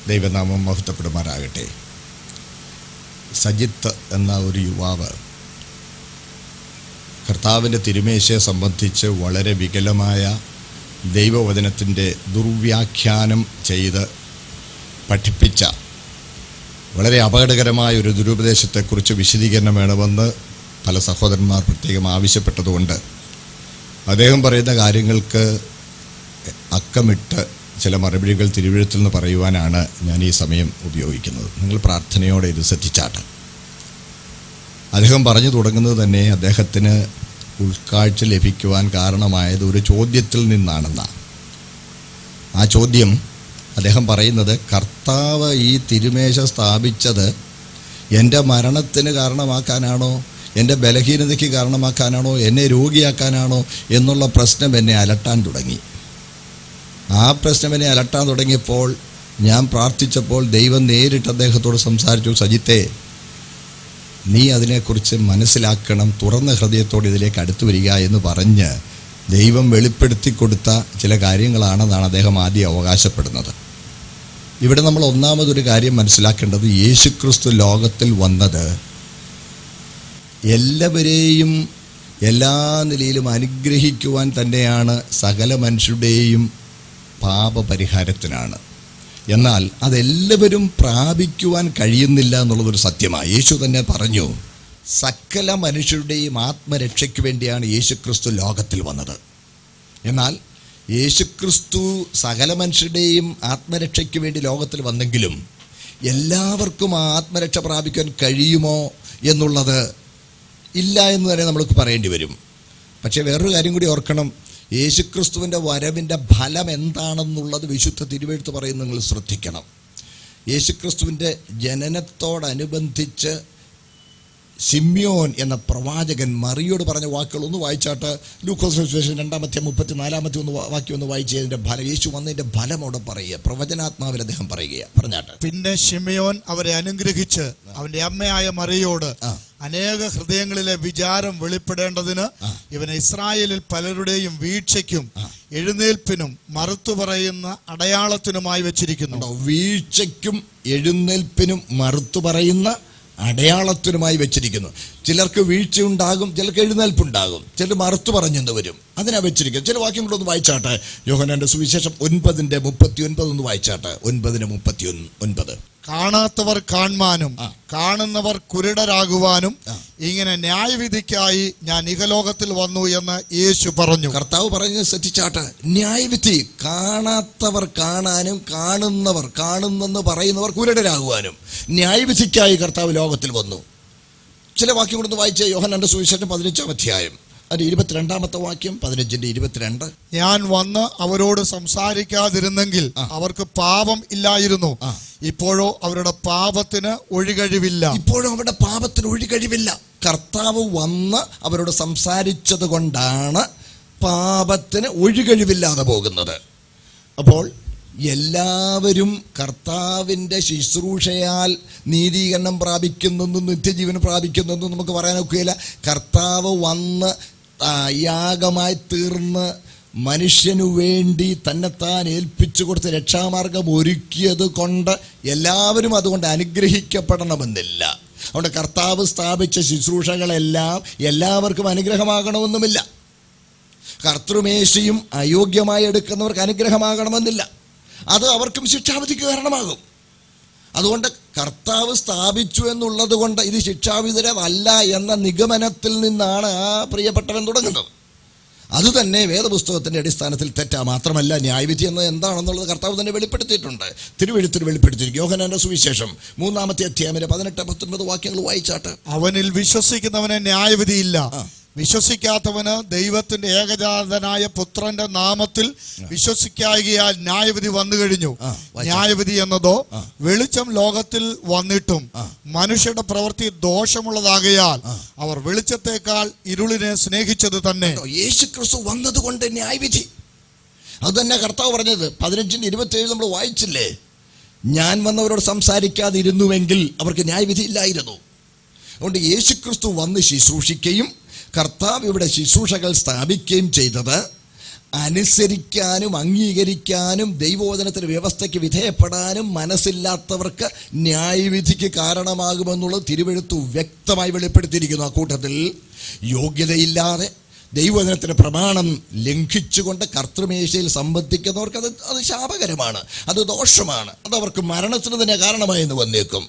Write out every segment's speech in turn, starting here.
ദൈവനാമം മഹത്വപ്പെടുമാറാകട്ടെ. സജിത്ത് എന്ന ഒരു യുവാവ് കർത്താവിൻ്റെ തിരുമേശയെ സംബന്ധിച്ച് വളരെ വികലമായ ദൈവവചനത്തിൻ്റെ ദുർവ്യാഖ്യാനം ചെയ്ത് പഠിപ്പിച്ച വളരെ അപകടകരമായ ഒരു ദുരുപദേശത്തെക്കുറിച്ച് വിശദീകരണം വേണമെന്ന് പല സഹോദരന്മാർ പ്രത്യേകം ആവശ്യപ്പെട്ടതുകൊണ്ട് അദ്ദേഹം പറയുന്ന കാര്യങ്ങൾക്ക് അക്കമിട്ട് ചില മറുപടികൾ തിരുവെഴുത്തിൽ നിന്ന് പറയുവാനാണ് ഞാൻ ഈ സമയം ഉപയോഗിക്കുന്നത്. നിങ്ങൾ പ്രാർത്ഥനയോടെ ഇത് ശ്രദ്ധിച്ചാട്ടെ. അദ്ദേഹം പറഞ്ഞു തുടങ്ങുന്നത് തന്നെ അദ്ദേഹത്തിന് ഉൾക്കാഴ്ച ലഭിക്കുവാൻ കാരണമായത് ഒരു ചോദ്യത്തിൽ നിന്നാണെന്നാണ്. ആ ചോദ്യം അദ്ദേഹം പറയുന്നത്, കർത്താവ് ഈ തിരുമേശ സ്ഥാപിച്ചത് എൻ്റെ മരണത്തിന് കാരണമാക്കാനാണോ, എൻ്റെ ബലഹീനതയ്ക്ക് കാരണമാക്കാനാണോ, എന്നെ രോഗിയാക്കാനാണോ എന്നുള്ള പ്രശ്നം എന്നെ അലട്ടാൻ തുടങ്ങി. ആ പ്രശ്നം എന്നെ അലട്ടാൻ തുടങ്ങിയപ്പോൾ ഞാൻ പ്രാർത്ഥിച്ചപ്പോൾ ദൈവം നേരിട്ട് അദ്ദേഹത്തോട് സംസാരിച്ചു, സജിത്തെ, നീ അതിനെക്കുറിച്ച് മനസ്സിലാക്കണം, തുറന്ന ഹൃദയത്തോടെ ഇതിലേക്ക് അടുത്തു വരിക എന്ന് പറഞ്ഞ് ദൈവം വെളിപ്പെടുത്തി കൊടുത്ത ചില കാര്യങ്ങളാണെന്നാണ് അദ്ദേഹം ആദ്യം അവകാശപ്പെടുന്നത്. ഇവിടെ നമ്മൾ ഒന്നാമതൊരു കാര്യം മനസ്സിലാക്കേണ്ടത്, യേശുക്രിസ്തു ലോകത്തിൽ വന്നത് എല്ലാവരെയും എല്ലാ നിലയിലും അനുഗ്രഹിക്കുവാൻ തന്നെയാണ്, സകല മനുഷ്യരുടെയും പാപപരിഹാരത്തിനാണ്. എന്നാൽ അതെല്ലാവരും പ്രാപിക്കുവാൻ കഴിയുന്നില്ല എന്നുള്ളതൊരു സത്യമാണ്. യേശു തന്നെ പറഞ്ഞു, സകല മനുഷ്യരുടെയും ആത്മരക്ഷയ്ക്ക് വേണ്ടിയാണ് യേശുക്രിസ്തു ലോകത്തിൽ വന്നത്. എന്നാൽ യേശുക്രിസ്തു സകല മനുഷ്യരുടെയും ആത്മരക്ഷയ്ക്ക് വേണ്ടി ലോകത്തിൽ വന്നെങ്കിലും എല്ലാവർക്കും ആ ആത്മരക്ഷ പ്രാപിക്കാൻ കഴിയുമോ എന്നുള്ളത് ഇല്ല എന്ന് തന്നെ നമുക്ക് പറയേണ്ടി വരും. പക്ഷേ വേറൊരു കാര്യം കൂടി ഓർക്കണം, യേശുക്രിസ്തുവിൻ്റെ വരവിൻ്റെ ഫലം എന്താണെന്നുള്ളത് വിശുദ്ധ തിരുവെഴുത്ത് പറയുന്നത് നിങ്ങൾ ശ്രദ്ധിക്കണം. യേശുക്രിസ്തുവിൻ്റെ ജനനത്തോടനുബന്ധിച്ച് സിമ്യോൻ എന്ന പ്രവാചകൻ മറിയോട് പറഞ്ഞ വാക്കുകൾ ഒന്ന് വായിച്ചാട്ട്. ലൂക്കോസ് സുവിശേഷം 2:34 വാക്യം ഒന്ന് വായിച്ച് അതിൻ്റെ ഫലം, യേശു വന്നതിൻ്റെ ഫലം അവിടെ പറയുക, പ്രവചനാത്മാവിൽ അദ്ദേഹം പറയുക. പറഞ്ഞാട്ടെ. പിന്നെ ശിമയോൻ അവരെ അനുഗ്രഹിച്ച് അവന്റെ അമ്മയായ മറിയോട് അനേക ഹൃദയങ്ങളിലെ വിചാരം വെളിപ്പെടേണ്ടതിന് ഇവനെ ഇസ്രായേലിൽ പലരുടെയും വീഴ്ചയ്ക്കും എഴുന്നേൽപ്പിനും മറുത്തു പറയുന്ന അടയാളത്തിനുമായി വെച്ചിരിക്കുന്നു. വീഴ്ചയ്ക്കും എഴുന്നേൽപ്പിനും മറുത്തു പറയുന്ന അടയാളത്തിനുമായി വെച്ചിരിക്കുന്നു. ചിലർക്ക് വീഴ്ചയുണ്ടാകും, ചിലർക്ക് എഴുന്നേൽപ്പുണ്ടാകും, ചിലർ മറുത്തു പറഞ്ഞെന്ന് വരും. അതിനാ വെച്ചിരിക്കുന്നത്. ചില വാക്യങ്ങളൊന്ന് വായിച്ചാട്ടെ. യോഹന്നാന്റെ സുവിശേഷം 9:39 ഒന്ന് വായിച്ചാട്ടെ. 9:39. കാണാത്തവർ കാൺമാനും കാണുന്നവർ കുരുടരാകുവാനും ഇങ്ങനെ ന്യായവിധിക്കായി ഞാൻ ഇഹലോകത്തിൽ വന്നു എന്ന് യേശു പറഞ്ഞു. കർത്താവ് പറഞ്ഞത് ശ്രദ്ധിച്ചാട്ടെ. ന്യായവിധി, കാണാത്തവർ കാണാനും കാണുന്നവർ കാണുന്നെന്ന് പറയുന്നവർ കുരുടരാകുവാനും ന്യായവിധിക്കായി കർത്താവ് ലോകത്തിൽ വന്നു. ചില വാക്യം കൊണ്ടൊന്ന് വായിച്ച യോഹന്നാന്റെ സുവിശേഷം 15-ാം അധ്യായം അത് 22-ാമത്തെ വാക്യം, 15:22. ഞാൻ വന്ന് അവരോട് സംസാരിക്കാതിരുന്നെങ്കിൽ അവർക്ക് പാപം ഇല്ലായിരുന്നു, ഇപ്പോഴോ അവരുടെ പാപത്തിന് ഒഴികഴിവില്ല. ഇപ്പോഴും അവരുടെ പാപത്തിന് ഒഴികഴിവില്ല. കർത്താവ് വന്ന് അവരോട് സംസാരിച്ചത് കൊണ്ടാണ് പാപത്തിന് ഒഴികഴിവില്ലാതെ പോകുന്നത്. അപ്പോൾ എല്ലാവരും കർത്താവിൻ്റെ ശുശ്രൂഷയാൽ നീതീകരണം പ്രാപിക്കുന്നെന്നും നിത്യജീവൻ പ്രാപിക്കുന്നെന്നും നമുക്ക് പറയാൻ ഒക്കുകയില്ല. കർത്താവ് വന്ന് യാഗമായി തീർന്ന് മനുഷ്യനു വേണ്ടി തന്നെത്താൻ ഏൽപ്പിച്ചു കൊടുത്ത് രക്ഷാമാർഗം ഒരുക്കിയത് കൊണ്ട് എല്ലാവരും അതുകൊണ്ട് അനുഗ്രഹിക്കപ്പെടണമെന്നില്ല. അതുകൊണ്ട് കർത്താവ് സ്ഥാപിച്ച ശുശ്രൂഷകളെല്ലാം എല്ലാവർക്കും അനുഗ്രഹമാകണമെന്നുമില്ല. കർത്തൃമേശയും അയോഗ്യമായി എടുക്കുന്നവർക്ക് അനുഗ്രഹമാകണമെന്നില്ല. അത് അവർക്കും ശിക്ഷാവിധിക്ക് കാരണമാകും. അതുകൊണ്ട് കർത്താവ് സ്ഥാപിച്ചു എന്നുള്ളത് കൊണ്ട് ഇത് ശിക്ഷാവിധിരമല്ല എന്ന നിഗമനത്തിൽ നിന്നാണ് ആ പ്രിയപ്പെട്ടവൻ തുടങ്ങുന്നത്. അതുതന്നെ വേദപുസ്തകത്തിൻ്റെ അടിസ്ഥാനത്തിൽ തെറ്റാ. മാത്രമല്ല, ന്യായവിധി എന്നത് എന്താണെന്നുള്ളത് കർത്താവ് തന്നെ വെളിപ്പെടുത്തിയിട്ടുണ്ട്. തിരുവെഴുത്തിൽ വെളിപ്പെടുത്തിയിരിക്കും. യോഹന്നാന്റെ സുവിശേഷം 3-ാമത്തെ അധ്യായം 18-19 വാക്യങ്ങൾ വായിച്ചാട്ട്. അവനിൽ വിശ്വസിക്കുന്നവന് ന്യായവിധിയില്ല, വിശ്വസിക്കാത്തവന് ദൈവത്തിന്റെ ഏകജാതനായ പുത്രന്റെ നാമത്തിൽ വിശ്വസിക്കായകയാൽ ന്യായവിധി വന്നു കഴിഞ്ഞു. ന്യായവിധി എന്നതോ വെളിച്ചം ലോകത്തിൽ വന്നിട്ടും മനുഷ്യരുടെ പ്രവൃത്തി ദോഷമുള്ളതാകയാൽ അവർ വെളിച്ചത്തെക്കാൾ ഇരുളിനെ സ്നേഹിച്ചത് തന്നെ. യേശുക്രിസ്തു വന്നതുകൊണ്ട് ന്യായവിധി. അത് തന്നെ കർത്താവ് പറഞ്ഞത് 15:27 നമ്മൾ വായിച്ചില്ലേ? ഞാൻ വന്നവരോട് സംസാരിക്കാതിരുന്നുവെങ്കിൽ അവർക്ക് ന്യായവിധി ഇല്ലായിരുന്നു. അതുകൊണ്ട് യേശുക്രിസ്തു വന്ന് ശുശ്രൂഷിക്കുകയും കർത്താവ് ഇവിടെ ശുശ്രൂഷകൾ സ്ഥാപിക്കുകയും ചെയ്തത് അനുസരിക്കാനും അംഗീകരിക്കാനും ദൈവവചനത്തിന്റെ വ്യവസ്ഥയ്ക്ക് വിധേയപ്പെടാനും മനസ്സില്ലാത്തവർക്ക് ന്യായവിധിക്ക് കാരണമാകുമെന്നുള്ളത് തിരുവെഴുത്ത് വ്യക്തമായി വെളിപ്പെടുത്തിയിരിക്കുന്നു. ആ കൂട്ടത്തിൽ യോഗ്യതയില്ലാതെ ദൈവവചനത്തിന്റെ പ്രമാണം ലംഘിച്ചുകൊണ്ട് കർത്തൃമേശയിൽ സംബന്ധിക്കുന്നവർക്ക് അത് ശാപകരമാണ്, അത് ദോഷമാണ്, അത് അവർക്ക് മരണത്തിന് തന്നെ കാരണമായെന്ന് വന്നേക്കും.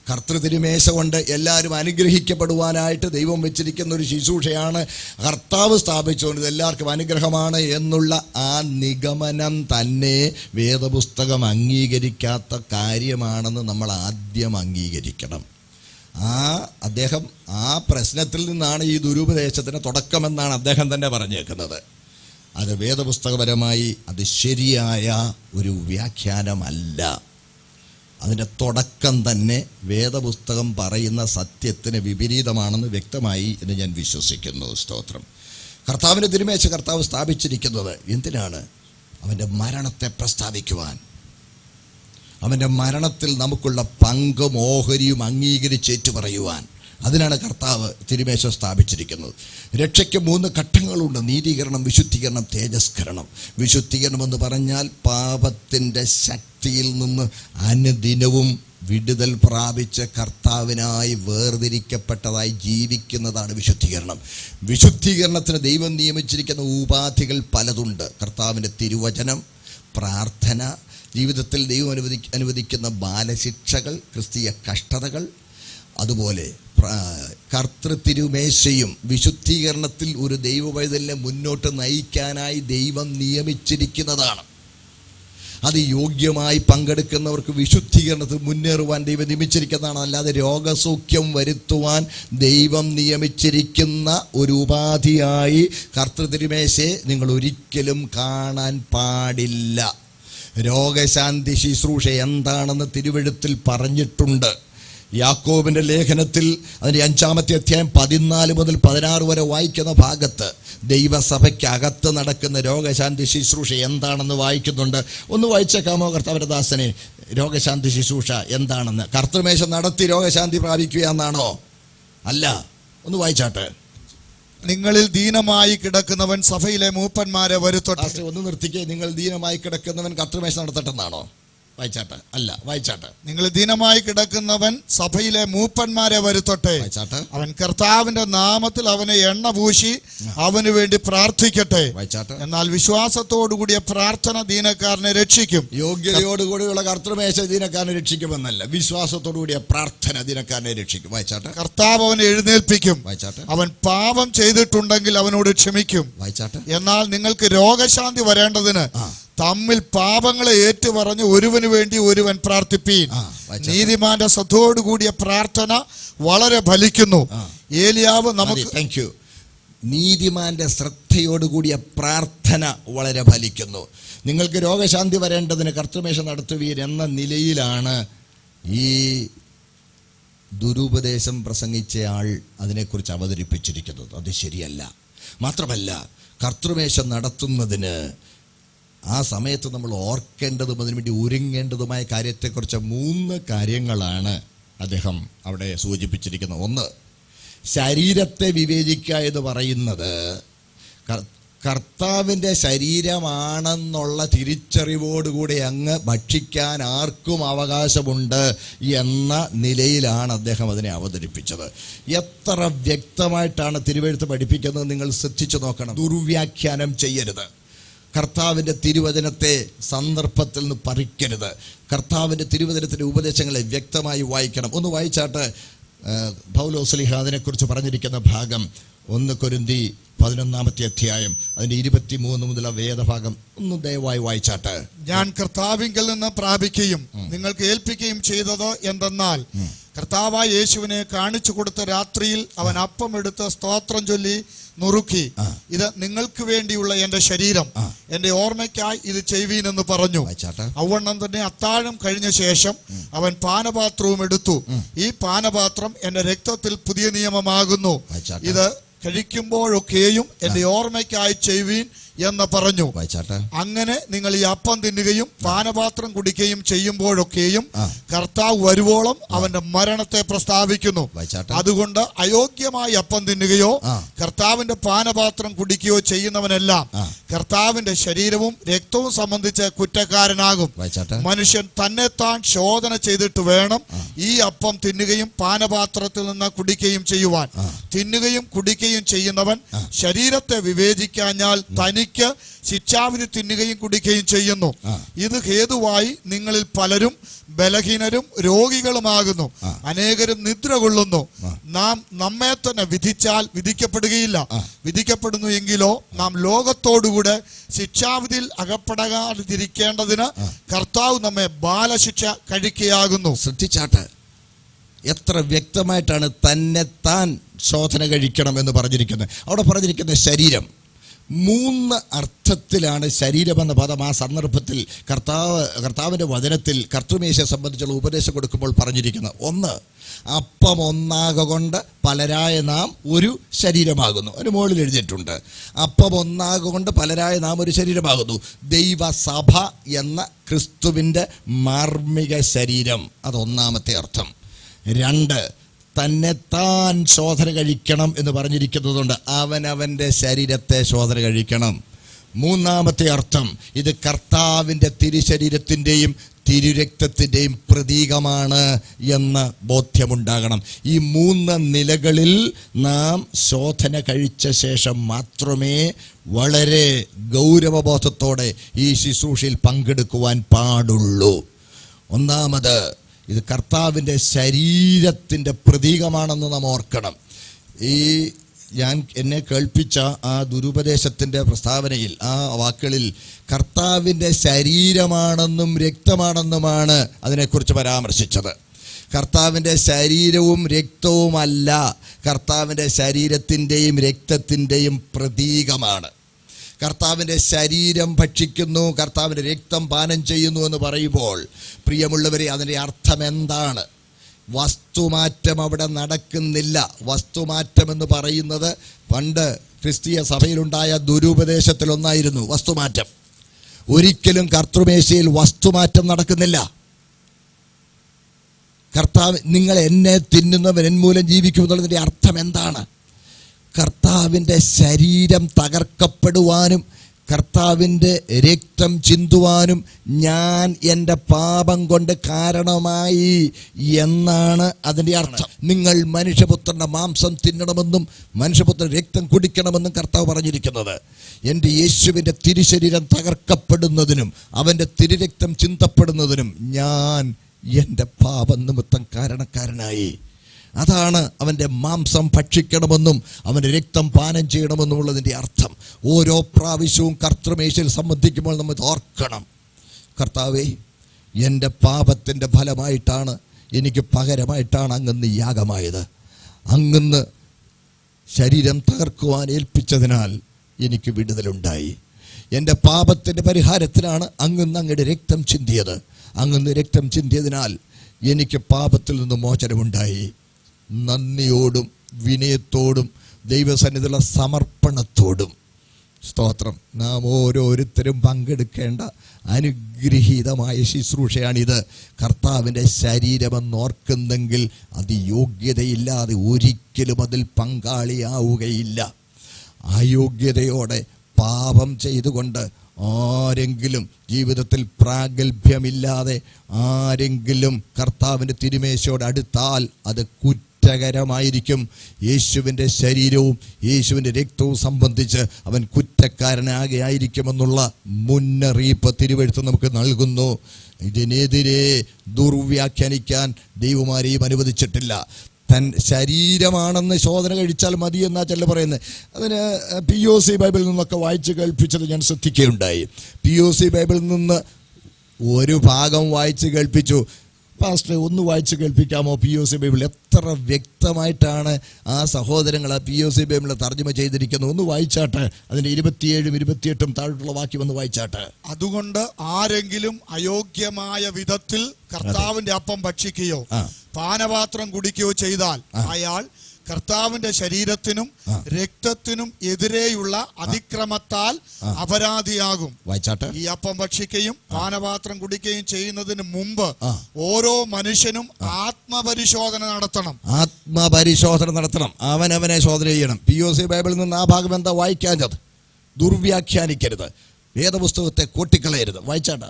കർത്തൃതിരുമേശ കൊണ്ട് എല്ലാവരും അനുഗ്രഹിക്കപ്പെടുവാനായിട്ട് ദൈവം വെച്ചിരിക്കുന്ന ഒരു ശുശ്രൂഷയാണ് കർത്താവ് സ്ഥാപിച്ചുകൊണ്ട് എല്ലാവർക്കും അനുഗ്രഹമാണ് എന്നുള്ള ആ നിഗമനം തന്നെ വേദപുസ്തകം അംഗീകരിക്കാത്ത കാര്യമാണെന്ന് നമ്മൾ ആദ്യം അംഗീകരിക്കണം. അദ്ദേഹം ആ പ്രശ്നത്തിൽ നിന്നാണ് ഈ ദുരുപദേശത്തിന് തുടക്കമെന്നാണ് അദ്ദേഹം തന്നെ പറഞ്ഞേക്കുന്നത്. അത് വേദപുസ്തകപരമായി അത് ശരിയായ ഒരു വ്യാഖ്യാനമല്ല. അതിൻ്റെ തുടക്കം തന്നെ വേദപുസ്തകം പറയുന്ന സത്യത്തിന് വിപരീതമാണെന്ന് വ്യക്തമായി എന്ന് ഞാൻ വിശ്വസിക്കുന്നു. സ്തോത്രം. കർത്താവിൻ്റെ തിരുമേശ കർത്താവ് സ്ഥാപിച്ചിരിക്കുന്നത് എന്തിനാണ്? അവൻ്റെ മരണത്തെ പ്രസ്താവിക്കുവാൻ, അവൻ്റെ മരണത്തിൽ നമുക്കുള്ള പങ്കും ഓഹരിയും അംഗീകരിച്ചേറ്റു പറയുവാൻ. അതിനാണ് കർത്താവ് തിരുമേശ സ്ഥാപിച്ചിരിക്കുന്നത്. രക്ഷയ്ക്ക് 3 ഘട്ടങ്ങളുണ്ട്: നീതീകരണം, വിശുദ്ധീകരണം, തേജസ്കരണം. വിശുദ്ധീകരണം എന്ന് പറഞ്ഞാൽ പാപത്തിൻ്റെ ശക്തിയിൽ നിന്ന് അനുദിനവും വിടുതൽ പ്രാപിച്ച് കർത്താവിനായി വേർതിരിക്കപ്പെട്ടതായി ജീവിക്കുന്നതാണ് വിശുദ്ധീകരണം. വിശുദ്ധീകരണത്തിന് ദൈവം നിയമിച്ചിരിക്കുന്ന ഉപാധികൾ പലതുണ്ട്. കർത്താവിൻ്റെ തിരുവചനം, പ്രാർത്ഥന, ജീവിതത്തിൽ ദൈവം അനുവദിക്കുന്ന ബാലശിക്ഷകൾ, ക്രിസ്തീയ കഷ്ടതകൾ, അതുപോലെ കർത്തൃതിരുമേശയും വിശുദ്ധീകരണത്തിൽ ഒരു ദൈവവൈതലിനെ മുന്നോട്ട് നയിക്കാനായി ദൈവം നിയമിച്ചിരിക്കുന്നതാണ്. അത് യോഗ്യമായി പങ്കെടുക്കുന്നവർക്ക് വിശുദ്ധീകരണത്തിൽ മുന്നേറുവാൻ ദൈവം നിയമിച്ചിരിക്കുന്നതാണ്. അല്ലാതെ രോഗസൗഖ്യം വരുത്തുവാൻ ദൈവം നിയമിച്ചിരിക്കുന്ന ഒരു ഉപാധിയായി കർത്തൃതിരുമേശയെ നിങ്ങൾ ഒരിക്കലും കാണാൻ പാടില്ല. രോഗശാന്തി ശുശ്രൂഷ എന്താണെന്ന് തിരുവെഴുത്തിൽ പറഞ്ഞിട്ടുണ്ട്. യാക്കോബിൻ്റെ ലേഖനത്തിൽ അതിൻ്റെ 5-ാമത്തെ അധ്യായം 14 മുതൽ 16 വരെ വായിക്കുന്ന ഭാഗത്ത് ദൈവസഭയ്ക്കകത്ത് നടക്കുന്ന രോഗശാന്തി ശുശ്രൂഷ എന്താണെന്ന് വായിക്കുന്നുണ്ട്. ഒന്ന് വായിച്ചേക്കാമോ കർത്താവിൻ്റെ ദാസനെ? രോഗശാന്തി ശുശ്രൂഷ എന്താണെന്ന്. കർത്തൃമേശ നടത്തി രോഗശാന്തി പ്രാപിക്കുക എന്നാണോ? അല്ല. ഒന്ന് വായിച്ചാട്ടെ. നിങ്ങളിൽ ദീനമായി കിടക്കുന്നവൻ സഭയിലെ മൂപ്പന്മാരെ വരുത്തട്ടെ. ഒന്ന് നിർത്തിക്കേ. നിങ്ങൾ ദീനമായി കിടക്കുന്നവൻ കർത്തൃമേശ നടത്തട്ടെന്നാണോ? വായിച്ചാട്ടെ. അല്ല, വായിച്ചാട്ടെ. നിങ്ങൾ ദീനമായി കിടക്കുന്നവൻ സഭയിലെ മൂപ്പന്മാരെ വരുത്തട്ടെ. അവൻ കർത്താവിന്റെ നാമത്തിൽ അവനെ എണ്ണ പൂശി അവന് വേണ്ടി പ്രാർത്ഥിക്കട്ടെ. എന്നാൽ വിശ്വാസത്തോടുകൂടിയ പ്രാർത്ഥന ദീനക്കാരനെ രക്ഷിക്കും. യോഗ്യതയോടുകൂടിയുള്ള കർത്തൃമേശ ദീനക്കാരനെ രക്ഷിക്കുമെന്നല്ല, വിശ്വാസത്തോടുകൂടിയ പ്രാർത്ഥന ദീനക്കാരനെ രക്ഷിക്കും. വായിച്ചാട്ടെ. കർത്താവ് അവനെ എഴുന്നേൽപ്പിക്കും. വായിച്ചാട്ടെ. അവൻ പാപം ചെയ്തിട്ടുണ്ടെങ്കിൽ അവനോട് ക്ഷമിക്കും. വായിച്ചാട്ടെ. എന്നാൽ നിങ്ങൾക്ക് രോഗശാന്തി വരേണ്ടതിന് തമ്മിൽ പാപങ്ങളെ ഏറ്റുപറഞ്ഞ് ഒരുവന് വേണ്ടി ഒരുവൻ പ്രാർത്ഥിപ്പീൻ. നീതിമാന്റെ ശ്രദ്ധയോടുകൂടിയ പ്രാർത്ഥന വളരെ ഫലിക്കുന്നു. ഏലിയാവ് നമുക്ക് നീതിമാന്റെ ശ്രദ്ധയോടുകൂടിയ പ്രാർത്ഥന വളരെ ഫലിക്കുന്നു. നിങ്ങൾക്ക് രോഗശാന്തി വരേണ്ടതിന് കർത്തൃമേശ നടത്തുവീർ എന്ന നിലയിലാണ് ഈ ദുരുപദേശം പ്രസംഗിച്ചയാൾ അതിനെക്കുറിച്ച് അവതരിപ്പിച്ചിരിക്കുന്നത്. അത് ശരിയല്ല. മാത്രമല്ല, കർത്തൃമേശ നടത്തുന്നതിന് ആ സമയത്ത് നമ്മൾ ഓർക്കേണ്ടതും അതിനുവേണ്ടി ഒരുങ്ങേണ്ടതുമായ കാര്യത്തെക്കുറിച്ച് 3 കാര്യങ്ങളാണ് അദ്ദേഹം അവിടെ സൂചിപ്പിച്ചിരിക്കുന്നത്. 1, ശരീരത്തെ വിവേചിക്കുക എന്ന് പറയുന്നത് കർത്താവിൻ്റെ ശരീരമാണെന്നുള്ള തിരിച്ചറിവോടുകൂടി അങ്ങ് ഭക്ഷിക്കാൻ ആർക്കും അവകാശമുണ്ട് എന്ന നിലയിലാണ് അദ്ദേഹം അതിനെ അവതരിപ്പിച്ചത്. എത്ര വ്യക്തമായിട്ടാണ് തിരുവെഴുത്ത് പഠിപ്പിക്കുന്നത് നിങ്ങൾ ശ്രദ്ധിച്ചു നോക്കണം. ദുർവ്യാഖ്യാനം ചെയ്യരുത്. കർത്താവിൻ്റെ തിരുവചനത്തെ സന്ദർഭത്തിൽ നിന്ന് പറിക്കരുത്. കർത്താവിൻ്റെ തിരുവചനത്തിൻ്റെ ഉപദേശങ്ങളെ വ്യക്തമായി വായിക്കണം. ഒന്ന് വായിച്ചാട്ട് പൗലോസ് ശ്ലീഹ അതിനെക്കുറിച്ച് പറഞ്ഞിരിക്കുന്ന ഭാഗം 1 കൊരിന്തി 11-ാമത്തെ അധ്യായം അതിൻ്റെ 23 മുതൽ വേദഭാഗം ഒന്ന് ദയവായി വായിച്ചാട്ട്. ഞാൻ കർത്താവിങ്കൽ നിന്ന് പ്രാപിക്കുകയും നിങ്ങൾക്ക് ഏൽപ്പിക്കുകയും ചെയ്തത് എന്തെന്നാൽ, കർത്താവായ യേശുവിനെ കാണിച്ചു കൊടുത്ത രാത്രിയിൽ അവൻ അപ്പം എടുത്ത് സ്തോത്രം ചൊല്ലി നുറുക്കി, ഇത് നിങ്ങൾക്ക് വേണ്ടിയുള്ള എന്റെ ശരീരം, എന്റെ ഓർമ്മയ്ക്കായി ഇത് ചെയ്യുവീനെന്ന് പറഞ്ഞു. അവണ്ണം തന്നെ അത്താഴം കഴിഞ്ഞ ശേഷം അവൻ പാനപാത്രവും എടുത്തു. ഈ പാനപാത്രം എന്റെ രക്തത്തിൽ പുതിയ നിയമമാകുന്നു. ഇത് കഴിക്കുമ്പോഴൊക്കെയും എന്റെ ഓർമ്മയ്ക്കായി ചെയ്യുവീൻ എന്ന് പറഞ്ഞു. വായിച്ചാട്ടെ. അങ്ങനെ നിങ്ങൾ ഈ അപ്പം തിന്നുകയും പാനപാത്രം കുടിക്കുകയും ചെയ്യുമ്പോഴൊക്കെയും കർത്താവ് വരുവോളം അവന്റെ മരണത്തെ പ്രസ്താവിക്കുന്നു. അതുകൊണ്ട് അയോഗ്യമായി അപ്പം തിന്നുകയോ കർത്താവിന്റെ പാനപാത്രം കുടിക്കുകയോ ചെയ്യുന്നവനെല്ലാം കർത്താവിന്റെ ശരീരവും രക്തവും സംബന്ധിച്ച് കുറ്റക്കാരനാകും. മനുഷ്യൻ തന്നെത്താൻ ശോധന ചെയ്തിട്ട് വേണം ഈ അപ്പം തിന്നുകയും പാനപാത്രത്തിൽ നിന്ന് കുടിക്കുകയും ചെയ്യുവാൻ. തിന്നുകയും കുടിക്കുകയും ചെയ്യുന്നവൻ ശരീരത്തെ വിവേചിക്കാഞ്ഞാൽ തനിക്ക് ശിക്ഷാവിധി തിന്നുകയും കുടിക്കുകയും ചെയ്യുന്നു. ഇത് ഹേതുവായി നിങ്ങളിൽ പലരും ബലഹീനരും രോഗികളുമാകുന്നു. അനേകരും നിദ്ര കൊള്ളുന്നു. നാം നമ്മെ തന്നെ വിധിച്ചാൽ വിധിക്കപ്പെടുകയില്ല. വിധിക്കപ്പെടുന്നു എങ്കിലോ നാം ലോകത്തോടുകൂടെ ശിക്ഷാവിധിയിൽ അകപ്പെടാതിരിക്കേണ്ടതിന് കർത്താവ് നമ്മെ ബാലശിക്ഷ കഴിക്കുകയാകുന്നു. ശ്രദ്ധിച്ചാട്ടെ, എത്ര വ്യക്തമായിട്ടാണ് തന്നെത്താൻ ശോധന കഴിക്കണം എന്ന് പറഞ്ഞിരിക്കുന്നത്. അവിടെ പറഞ്ഞിരിക്കുന്ന ശരീരം, 3 അർത്ഥത്തിലാണ് ശരീരം എന്ന പദം ആ സന്ദർഭത്തിൽ കർത്താവിൻ്റെ വചനത്തിൽ കർത്തൃമേശയെ സംബന്ധിച്ചുള്ള ഉപദേശം കൊടുക്കുമ്പോൾ പറഞ്ഞിരിക്കുന്നത്. 1, അപ്പം ഒന്നാകൊണ്ട് പലരായ നാം ഒരു ശരീരമാകുന്നു. അതിന് മുകളിൽ എഴുതിയിട്ടുണ്ട്, അപ്പം ഒന്നാകൊണ്ട് പലരായ നാം ഒരു ശരീരമാകുന്നു. ദൈവസഭ എന്ന ക്രിസ്തുവിൻ്റെ മാർമിക ശരീരം, അത് 1-ാമത്തെ അർത്ഥം. 2, തന്നെത്താൻ ശോധന കഴിക്കണം എന്ന് പറഞ്ഞിരിക്കുന്നതുകൊണ്ട് അവനവൻ്റെ ശരീരത്തെ ശോധന കഴിക്കണം. 3-ാമത്തെ അർത്ഥം, ഇത് കർത്താവിൻ്റെ തിരുശരീരത്തിൻ്റെയും തിരുരക്തത്തിൻ്റെയും പ്രതീകമാണ് എന്ന ബോധ്യമുണ്ടാകണം. ഈ 3 നിലകളിൽ നാം ശോധന കഴിച്ച ശേഷം മാത്രമേ വളരെ ഗൗരവബോധത്തോടെ ഈ ശുശ്രൂഷയിൽ പങ്കെടുക്കുവാൻ പാടുള്ളൂ. 1-ാമത്, ഇത് കർത്താവിൻ്റെ ശരീരത്തിൻ്റെ പ്രതീകമാണെന്ന് നാം ഓർക്കണം. എന്നെ കേൾപ്പിച്ച ആ ദുരുപദേശത്തിൻ്റെ പ്രസ്താവനയിൽ, ആ വാക്കുകളിൽ കർത്താവിൻ്റെ ശരീരമാണെന്നും രക്തമാണെന്നുമാണ് അതിനെക്കുറിച്ച് പരാമർശിച്ചത്. കർത്താവിൻ്റെ ശരീരവും രക്തവുമല്ല, കർത്താവിൻ്റെ ശരീരത്തിൻ്റെയും രക്തത്തിൻ്റെയും പ്രതീകമാണ്. കർത്താവിൻ്റെ ശരീരം ഭക്ഷിക്കുന്നു, കർത്താവിൻ്റെ രക്തം പാനം ചെയ്യുന്നു എന്ന് പറയുമ്പോൾ പ്രിയമുള്ളവരെ, അതിൻ്റെ അർത്ഥം എന്താണ്? വസ്തുമാറ്റം അവിടെ നടക്കുന്നില്ല. വസ്തുമാറ്റം എന്ന് പറയുന്നത് പണ്ട് ക്രിസ്തീയ സഭയിലുണ്ടായ ദുരുപദേശത്തിലൊന്നായിരുന്നു വസ്തുമാറ്റം. ഒരിക്കലും കർത്തൃമേശയിൽ വസ്തുമാറ്റം നടക്കുന്നില്ല. കർത്താവ്, നിങ്ങൾ എന്നെ തിന്നുന്നവൻ എന്മൂലം ജീവിക്കും എന്നുള്ളതിൻ്റെ അർത്ഥം എന്താണ്? കർത്താവിൻ്റെ ശരീരം തകർക്കപ്പെടുവാനും കർത്താവിൻ്റെ രക്തം ചിന്തുവാനും ഞാൻ എൻ്റെ പാപം കൊണ്ട് കാരണമായി എന്നാണ് അതിൻ്റെ അർത്ഥം. നിങ്ങൾ മനുഷ്യപുത്രൻ്റെ മാംസം തിന്നണമെന്നും മനുഷ്യപുത്രൻ്റെ രക്തം കുടിക്കണമെന്നും കർത്താവ് പറഞ്ഞിരിക്കുന്നത്. എൻ്റെ യേശുവിൻ്റെ തിരുശരീരം തകർക്കപ്പെടുന്നതിനും അവൻ്റെ തിരുരക്തം ചിന്തപ്പെടുന്നതിനും ഞാൻ എൻ്റെ പാപം നിമിത്തം കാരണക്കാരനായി. അതാണ് അവൻ്റെ മാംസം ഭക്ഷിക്കണമെന്നും അവൻ്റെ രക്തം പാനം ചെയ്യണമെന്നുമുള്ളതിൻ്റെ അർത്ഥം. ഓരോ പ്രാവശ്യവും കർത്തൃമേശയിൽ സംബന്ധിക്കുമ്പോൾ നമ്മൾ ഓർക്കണം, കർത്താവേ, എൻ്റെ പാപത്തിൻ്റെ ഫലമായിട്ടാണ്, എനിക്ക് പകരമായിട്ടാണ് അങ്ങന്ന് യാഗമായത്. അങ്ങന്ന് ശരീരം തകർക്കുവാൻ ഏൽപ്പിച്ചതിനാൽ എനിക്ക് വിടുതലുണ്ടായി. എൻ്റെ പാപത്തിൻ്റെ പരിഹാരത്തിനാണ് അങ്ങന്ന് അങ്ങയുടെ രക്തം ചിന്തിയത്. അങ്ങന്ന് രക്തം ചിന്തിയതിനാൽ എനിക്ക് പാപത്തിൽ നിന്ന് മോചനമുണ്ടായി. നന്ദിയോടും വിനയത്തോടും ദൈവസന്നിധിയിലുള്ള സമർപ്പണത്തോടും സ്തോത്രം, നാം ഓരോരുത്തരും പങ്കെടുക്കേണ്ട അനുഗ്രഹീതമായ ശുശ്രൂഷയാണിത്. കർത്താവിൻ്റെ ശരീരമെന്നോർക്കുന്നെങ്കിൽ അത് യോഗ്യതയില്ലാതെ ഒരിക്കലും അതിൽ പങ്കാളിയാവുകയില്ല. അയോഗ്യതയോടെ പാപം ചെയ്തുകൊണ്ട് ആരെങ്കിലും ജീവിതത്തിൽ പ്രാഗൽഭ്യമില്ലാതെ ആരെങ്കിലും കർത്താവിൻ്റെ തിരുമേശയോട് അടുത്താൽ അത് കുറ്റകരമായിരിക്കും. യേശുവിൻ്റെ ശരീരവും യേശുവിൻ്റെ രക്തവും സംബന്ധിച്ച് അവൻ കുറ്റക്കാരനാകെയായിരിക്കുമെന്നുള്ള മുന്നറിയിപ്പ് തിരുവെഴുത്ത് നമുക്ക് നൽകുന്നു. ഇതിനെതിരെ ദുർവ്യാഖ്യാനിക്കാൻ ദൈവമാരെയും അനുവദിച്ചിട്ടില്ല. തൻ ശരീരമാണെന്ന് ശോധന കഴിച്ചാൽ മതി എന്നാ ചില പറയുന്നത്. അതിന് POC ബൈബിളിൽ നിന്നൊക്കെ വായിച്ച് കേൾപ്പിച്ചത് ഞാൻ ശ്രദ്ധിക്കുകയുണ്ടായി. POC ബൈബിളിൽ നിന്ന് ഒരു ഭാഗം വായിച്ച് കേൾപ്പിച്ചു. പാസ്റ്റർ, ഒന്ന് വായിച്ച് കേൾപ്പിക്കാമോ POC ബൈബിൾ? എത്ര വ്യക്തമായിട്ടാണ് ആ സഹോദരങ്ങൾ ആ POC ബൈബിളിൽ തർജ്ജമ ചെയ്തിരിക്കുന്നത്. ഒന്ന് വായിച്ചാട്ടെ, അതിൻ്റെ 27ഉം 28ഉം താഴോട്ടുള്ള വാക്യം ഒന്ന് വായിച്ചാട്ടെ. അതുകൊണ്ട് ആരെങ്കിലും അയോഗ്യമായ വിധത്തിൽ കർത്താവിന്റെ അപ്പം ഭക്ഷിക്കുകയോ പാനപാത്രം കുടിക്കുകയോ ചെയ്താൽ അയാൾ കർത്താവിന്റെ ശരീരത്തിനും രക്തത്തിനും എതിരെയുള്ള അതിക്രമത്താൽ അപരാധിയാകും. വായിച്ചാട്ടെ. ഈ അപ്പം ഭക്ഷിക്കുകയും പാനപാത്രം കുടിക്കുകയും ചെയ്യുന്നതിന് മുമ്പ് ഓരോ മനുഷ്യനും ആത്മപരിശോധന നടത്തണം. ആത്മപരിശോധന നടത്തണം. അവനവനെ ശോധന ചെയ്യണം. POC ബൈബിളിൽ നിന്ന് ആ ഭാഗം എന്താ വായിക്കാഞ്ഞത്? ദുർവ്യാഖ്യാനിക്കരുത്, വേദപുസ്തകത്തെ കൊട്ടിക്കളയരുത്. വായിച്ചാട്ടാ.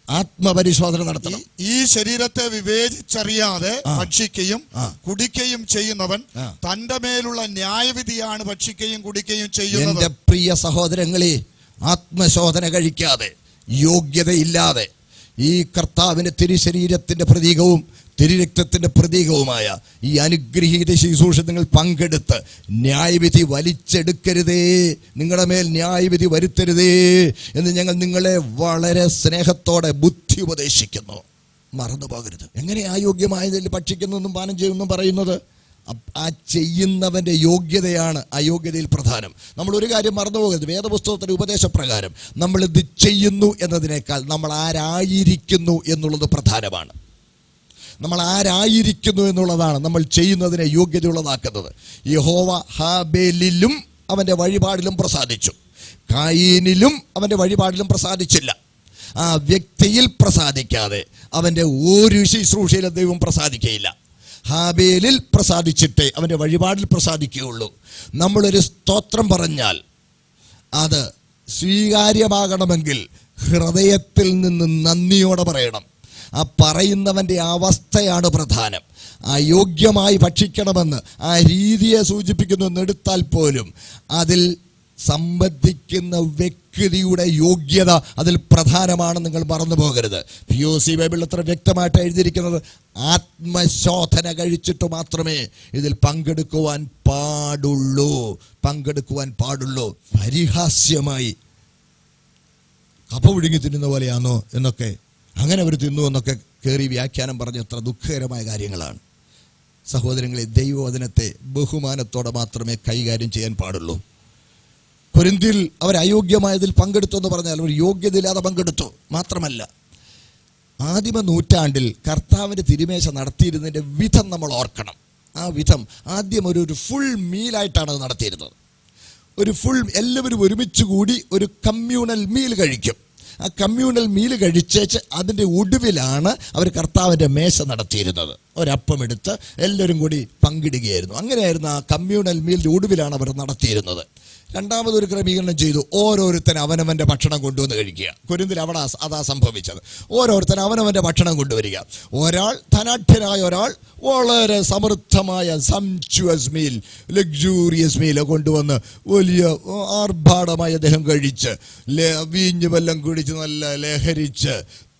ആത്മപരിശോധന നടത്തണം. ഈ ശരീരത്തെ വിവേചിച്ചറിയാതെ ഭക്ഷിക്കുകയും കുടിക്കുകയും ചെയ്യുന്നവൻ തന്റെ മേലുള്ള ന്യായവിധിയാണ് ഭക്ഷിക്കുകയും കുടിക്കുകയും ചെയ്യുന്നത്. എന്റെ പ്രിയ സഹോദരങ്ങളെ, ആത്മശോധന കഴിക്കാതെ, യോഗ്യതയില്ലാതെ ഈ കർത്താവിന്റെ തിരുശരീരത്തിന്റെ പ്രതീകവും തിരുരക്തത്തിന്റെ പ്രതീകവുമായ ഈ അനുഗ്രഹീത ശുശ്രൂഷ നിങ്ങൾ പങ്കെടുത്ത് ന്യായവിധി വലിച്ചെടുക്കരുതേ, നിങ്ങളുടെ മേൽ ന്യായവിധി വരുത്തരുതേ എന്ന് ഞങ്ങൾ നിങ്ങളെ വളരെ സ്നേഹത്തോടെ ബുദ്ധി ഉപദേശിക്കുന്നു. മറന്നു പോകരുത്. എങ്ങനെ അയോഗ്യമായതിൽ ഭക്ഷിക്കുന്നതെന്നും പാനം ചെയ്യുമെന്നും പറയുന്നത്? ആ ചെയ്യുന്നവന്റെ യോഗ്യതയാണ് അയോഗ്യതയിൽ പ്രധാനം. നമ്മൾ ഒരു കാര്യം മറന്നു പോകരുത്. വേദപുസ്തകത്തിന്റെ ഉപദേശപ്രകാരം നമ്മൾ ഇത് ചെയ്യുന്നു എന്നതിനേക്കാൾ നമ്മൾ ആരായിരിക്കുന്നു എന്നുള്ളത് പ്രധാനമാണ്. നമ്മൾ ആരായിരിക്കുന്നു എന്നുള്ളതാണ് നമ്മൾ ചെയ്യുന്നതിനെ യോഗ്യതയുള്ളതാക്കുന്നത്. യഹോവ ഹാബേലിലും അവൻ്റെ വഴിപാടിലും പ്രസാദിച്ചു, കായീനിലും അവൻ്റെ വഴിപാടിലും പ്രസാദിച്ചില്ല. ആ വ്യക്തിയിൽ പ്രസാദിക്കാതെ അവൻ്റെ ഒരു ശുശ്രൂഷയിലും ദൈവം പ്രസാദിക്കുകയില്ല. ഹാബേലിൽ പ്രസാദിച്ചിട്ടേ അവൻ്റെ വഴിപാടിൽ പ്രസാദിക്കുകയുള്ളൂ. നമ്മളൊരു സ്തോത്രം പറഞ്ഞാൽ അത് സ്വീകാര്യമാകണമെങ്കിൽ ഹൃദയത്തിൽ നിന്ന് നന്ദിയോടെ പറയണം. ആ പറയുന്നവൻ്റെ അവസ്ഥയാണ് പ്രധാനം. അയോഗ്യമായി ഭക്ഷിക്കണമെന്ന് ആ രീതിയെ സൂചിപ്പിക്കുന്നു എന്നെടുത്താൽ പോലും അതിൽ സംബന്ധിക്കുന്ന വ്യക്തിയുടെ യോഗ്യത അതിൽ പ്രധാനമാണ്. നിങ്ങൾ മറന്നു പോകരുത്. POC ബൈബിളിൽ എത്ര വ്യക്തമായിട്ട് എഴുതിയിരിക്കുന്നത്, ആത്മശോധന കഴിച്ചിട്ട് മാത്രമേ ഇതിൽ പങ്കെടുക്കുവാൻ പാടുള്ളൂ. പരിഹാസ്യമായി കപ്പ ഒഴുങ്ങി തിന്നുന്ന പോലെയാണോ എന്നൊക്കെ, അങ്ങനെ അവർ തിന്നു എന്നൊക്കെ കയറി വ്യാഖ്യാനം പറഞ്ഞ എത്ര ദുഃഖകരമായ കാര്യങ്ങളാണ്. സഹോദരങ്ങളെ, ദൈവവചനത്തെ ബഹുമാനത്തോടെ മാത്രമേ കൈകാര്യം ചെയ്യാൻ പാടുള്ളൂ. കൊരിന്ത്യയിൽ അവർ അയോഗ്യമായതിൽ പങ്കെടുത്തു എന്ന് പറഞ്ഞാൽ അവർ യോഗ്യതയില്ലാതെ പങ്കെടുത്തു മാത്രമല്ല, ആദിമ നൂറ്റാണ്ടിൽ കർത്താവിൻ്റെ തിരുമേശ നടത്തിയിരുന്നതിൻ്റെ വിധം നമ്മൾ ഓർക്കണം. ആ വിധം ആദ്യം ഒരു ഫുൾ മീലായിട്ടാണ് അത് നടത്തിയിരുന്നത്. എല്ലാവരും ഒരുമിച്ച് കൂടി ഒരു കമ്മ്യൂണൽ മീൽ കഴിക്കും. ആ കമ്മ്യൂണൽ മീൽ കഴിച്ചേച്ച് അതിൻ്റെ ഒടുവിലാണ് അവർ കർത്താവിൻ്റെ മേശ നടത്തിയിരുന്നത്. ഒരപ്പം എടുത്ത് എല്ലാവരും കൂടി പങ്കിടുകയായിരുന്നു. അങ്ങനെയായിരുന്നു ആ കമ്മ്യൂണൽ മീലിൻ്റെ ഒടുവിലാണ് അവർ നടത്തിയിരുന്നത്. രണ്ടാമതൊരു ക്രമീകരണം ചെയ്തു. ഓരോരുത്തൻ അവനവൻ്റെ ഭക്ഷണം കൊണ്ടുവന്ന് കഴിക്കുക. കൊരിന്തിൽ അവിടെ അതാ സംഭവിച്ചത്. ഓരോരുത്തൻ അവനവൻ്റെ ഭക്ഷണം കൊണ്ടുവരിക. ഒരാൾ ധനാഢ്യനായ ഒരാൾ വളരെ സമൃദ്ധമായ സംച്വസ് മീൽ, ലഗ്ജൂറിയസ് മീൽ കൊണ്ടുവന്ന് വലിയ ആർഭാടമായി അദ്ദേഹം കഴിച്ച് വീഞ്ഞ് വെല്ലം കുടിച്ച് നല്ല ലഹരിച്ച്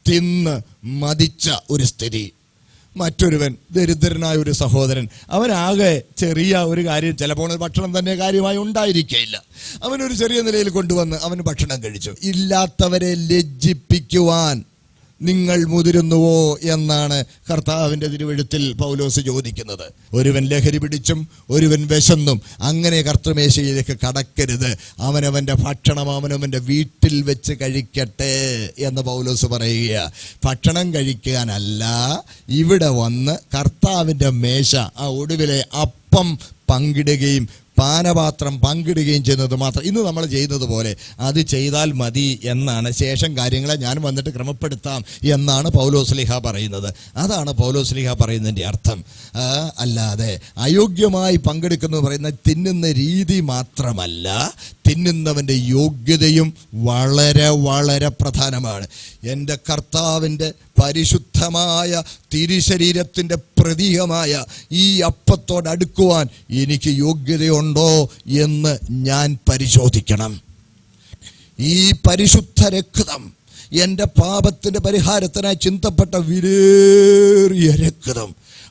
തിന്ന് മതിച്ച ഒരു സ്ഥിതി. മറ്റൊരുവൻ ദരിദ്രനായ ഒരു സഹോദരൻ, അവനാകെ ചെറിയ ഒരു കാര്യം, ചിലപ്പോൾ ഭക്ഷണം തന്നെ കാര്യമായി ഉണ്ടായിരിക്കുകയില്ല, അവനൊരു ചെറിയ നിലയിൽ കൊണ്ടുവന്ന് അവന് ഭക്ഷണം കഴിച്ചു. ഇല്ലാത്തവരെ ലജ്ജിപ്പിക്കുവാൻ നിങ്ങൾ മുതിരുന്നുവോ എന്നാണ് കർത്താവിൻ്റെ തിരുവെഴുത്തിൽ പൗലോസ് ചോദിക്കുന്നത്. ഒരുവൻ ലഹരി പിടിച്ചും ഒരുവൻ വിശന്നും അങ്ങനെ കർത്തൃമേശയിലേക്ക് കടക്കരുത്. അവനവൻ്റെ ഭക്ഷണം അവനവൻ്റെ വീട്ടിൽ വെച്ച് കഴിക്കട്ടെ എന്ന് പൗലോസ് പറയുക. ഭക്ഷണം കഴിക്കാനല്ല, ഇവിടെ വന്ന് കർത്താവിൻ്റെ മേശ, ആ ഒടുവിലെ അപ്പം പങ്കിടുകയും പാനപാത്രം പങ്കിടുകയും ചെയ്യുന്നത് മാത്രം. ഇന്ന് നമ്മൾ ചെയ്യുന്നത് പോലെ അത് ചെയ്താൽ മതി എന്നാണ്. ശേഷം കാര്യങ്ങളെ ഞാൻ വന്നിട്ട് ക്രമപ്പെടുത്താം എന്നാണ് പൗലോസ്ലീഹ പറയുന്നത്. അതാണ് പൗലോസ്ലീഹ പറയുന്നതിൻ്റെ അർത്ഥം. അല്ലാതെ അയോഗ്യമായി പങ്കെടുക്കുന്നു പറയുന്ന തിന്നുന്ന രീതി മാത്രമല്ല, തിന്നുന്നവൻ്റെ യോഗ്യതയും വളരെ വളരെ പ്രധാനമാണ്. എൻ്റെ കർത്താവിൻ്റെ പരിശുദ്ധമായ തിരുശരീരത്തിൻ്റെ പ്രതീകമായ ഈ അപ്പത്തോടടുക്കുവാൻ എനിക്ക് യോഗ്യതയുണ്ടോ എന്ന് ഞാൻ പരിശോധിക്കണം. ഈ പരിശുദ്ധ രക്തം എൻ്റെ പാപത്തിൻ്റെ പരിഹാരത്തിനായി ചിന്തപ്പെട്ട വിലയേറിയ രക്തം,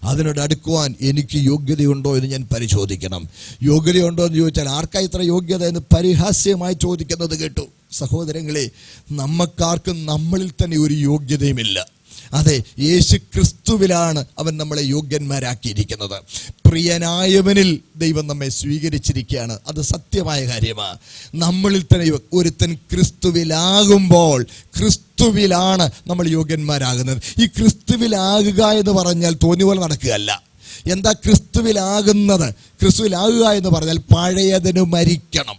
അതിനോട് അടുക്കുവാൻ എനിക്ക് യോഗ്യതയുണ്ടോ എന്ന് ഞാൻ പരിശോധിക്കണം. യോഗ്യതയുണ്ടോ എന്ന് ചോദിച്ചാൽ ആർക്കാ ഇത്ര യോഗ്യത എന്ന് പരിഹാസ്യമായി ചോദിക്കുന്നത് കേട്ടു. സഹോദരങ്ങളെ, നമുക്കാർക്കും നമ്മളിൽ തന്നെ ഒരു യോഗ്യതയുമില്ല. അതെ, യേശു ക്രിസ്തുവിലാണ് അവൻ നമ്മളെ യോഗ്യന്മാരാക്കിയിരിക്കുന്നത്. പ്രിയനായവനിൽ ദൈവം നമ്മെ സ്വീകരിച്ചിരിക്കുകയാണ്. അത് സത്യമായ കാര്യമാണ്. നമ്മളിൽ തന്നെ ഒരുത്തൻ ക്രിസ്തുവിലാകുമ്പോൾ ക്രിസ്തുവിലാണ് നമ്മൾ യോഗ്യന്മാരാകുന്നത്. ഈ ക്രിസ്തുവിലാകുക എന്ന് പറഞ്ഞാൽ തോന്നിയ പോലെ നടക്കുകയല്ല. എന്താ ക്രിസ്തുവിലാകുന്നത്? ക്രിസ്തുവിലാകുക എന്ന് പറഞ്ഞാൽ പഴയതിന് മരിക്കണം,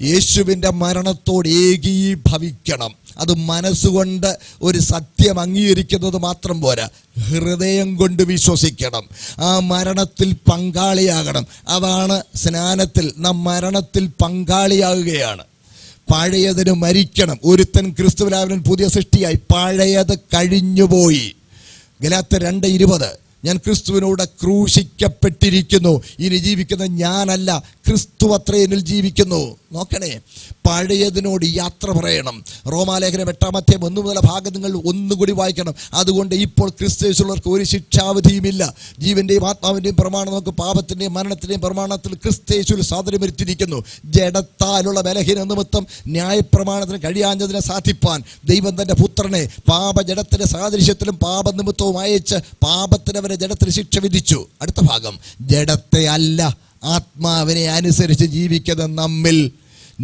യേശുവിൻ്റെ മരണത്തോട് ഏകീഭവിക്കണം. അത് മനസ്സുകൊണ്ട് ഒരു സത്യം അംഗീകരിക്കുന്നത് മാത്രം പോരാ, ഹൃദയം കൊണ്ട് വിശ്വസിക്കണം, ആ മരണത്തിൽ പങ്കാളിയാകണം. അതാണ് സ്നാനത്തിൽ നാം മരണത്തിൽ പങ്കാളിയാകുകയാണ്. പഴയതിന് മരിക്കണം. ഒരുത്തൻ ക്രിസ്തുവിലാവൻ പുതിയ സൃഷ്ടിയായി, പഴയത് കഴിഞ്ഞുപോയി. ഗലാത്യർ 2:20, ഞാൻ ക്രിസ്തുവിനോട് ക്രൂശിക്കപ്പെട്ടിരിക്കുന്നു, ഇനി ജീവിക്കുന്ന ഞാനല്ല, ക്രിസ്തു അത്രേ എന്നിൽ ജീവിക്കുന്നു. നോക്കണേ, പഴയതിനോട് യാത്ര പറയണം. റോമാലേഖനം 8:1 നിങ്ങൾ ഒന്നുകൂടി വായിക്കണം. അതുകൊണ്ട് ഇപ്പോൾ ക്രിസ്തുവിലുള്ളവർക്ക് ഒരു ശിക്ഷാവിധിയുമില്ല. ജീവന്റെയും ആത്മാവിന്റെയും പ്രമാണം നമുക്ക് പാപത്തിന്റെയും മരണത്തിന്റെയും പ്രമാണത്തിൽ ക്രിസ്തുവിൽ സ്വാതന്ത്ര്യം വരുത്തിയിരിക്കുന്നു. ജഡത്താലുള്ള ബലഹീന നിമിത്തം ന്യായപ്രമാണത്തിന് കഴിയാഞ്ഞതിനെ സാധിപ്പാൻ ദൈവം തന്റെ പുത്രനെ പാപജഡത്തിന്റെ സാദൃശ്യത്തിലും പാപനിമിത്തവും അയച്ച് പാപത്തിന് അവരെ ജഡത്തിന് ശിക്ഷ വിധിച്ചു. അടുത്ത ഭാഗം, ജഡത്തെ അല്ല ആത്മാവിനെ അനുസരിച്ച് ജീവിക്കുന്ന നമ്മിൽ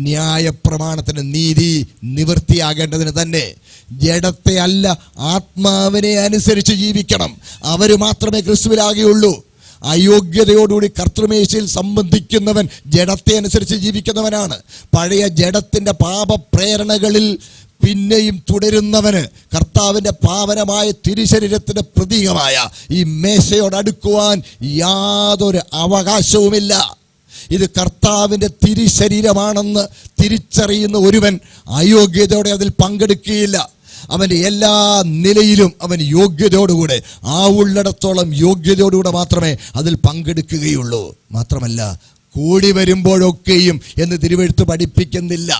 ന്യായപ്രമാണത്തിന് നീതി നിവൃത്തിയാകേണ്ടതിന് തന്നെ. ജഡത്തെ അല്ല ആത്മാവിനെ അനുസരിച്ച് ജീവിക്കണം. അവർ മാത്രമേ ക്രിസ്തുവിലാകുകയുള്ളൂ. അയോഗ്യതയോടുകൂടി കർത്തൃമേശയിൽ സംബന്ധിക്കുന്നവൻ ജഡത്തെ അനുസരിച്ച് ജീവിക്കുന്നവനാണ്. പഴയ ജഡത്തിന്റെ പാപപ്രേരണകളിൽ പിന്നെയും തുടരുന്നവന് കർത്താവിൻ്റെ പാവനമായ തിരുശരീരത്തിന്റെ പ്രതീകമായ ഈ മേശയോടടുക്കുവാൻ യാതൊരു അവകാശവുമില്ല. ഇത് കർത്താവിൻ്റെ തിരുശരീരമാണെന്ന് തിരിച്ചറിയുന്ന ഒരുവൻ അയോഗ്യതയോടെ അതിൽ പങ്കെടുക്കുകയില്ല. അവൻ്റെ എല്ലാ നിലയിലും അവൻ യോഗ്യതയോടുകൂടെ, ആ ഉള്ളിടത്തോളം യോഗ്യതയോടുകൂടെ മാത്രമേ അതിൽ പങ്കെടുക്കുകയുള്ളൂ. മാത്രമല്ല, കൂടി വരുമ്പോഴൊക്കെയും എന്ന് തിരുവെഴുത്ത് പഠിപ്പിക്കുന്നില്ല.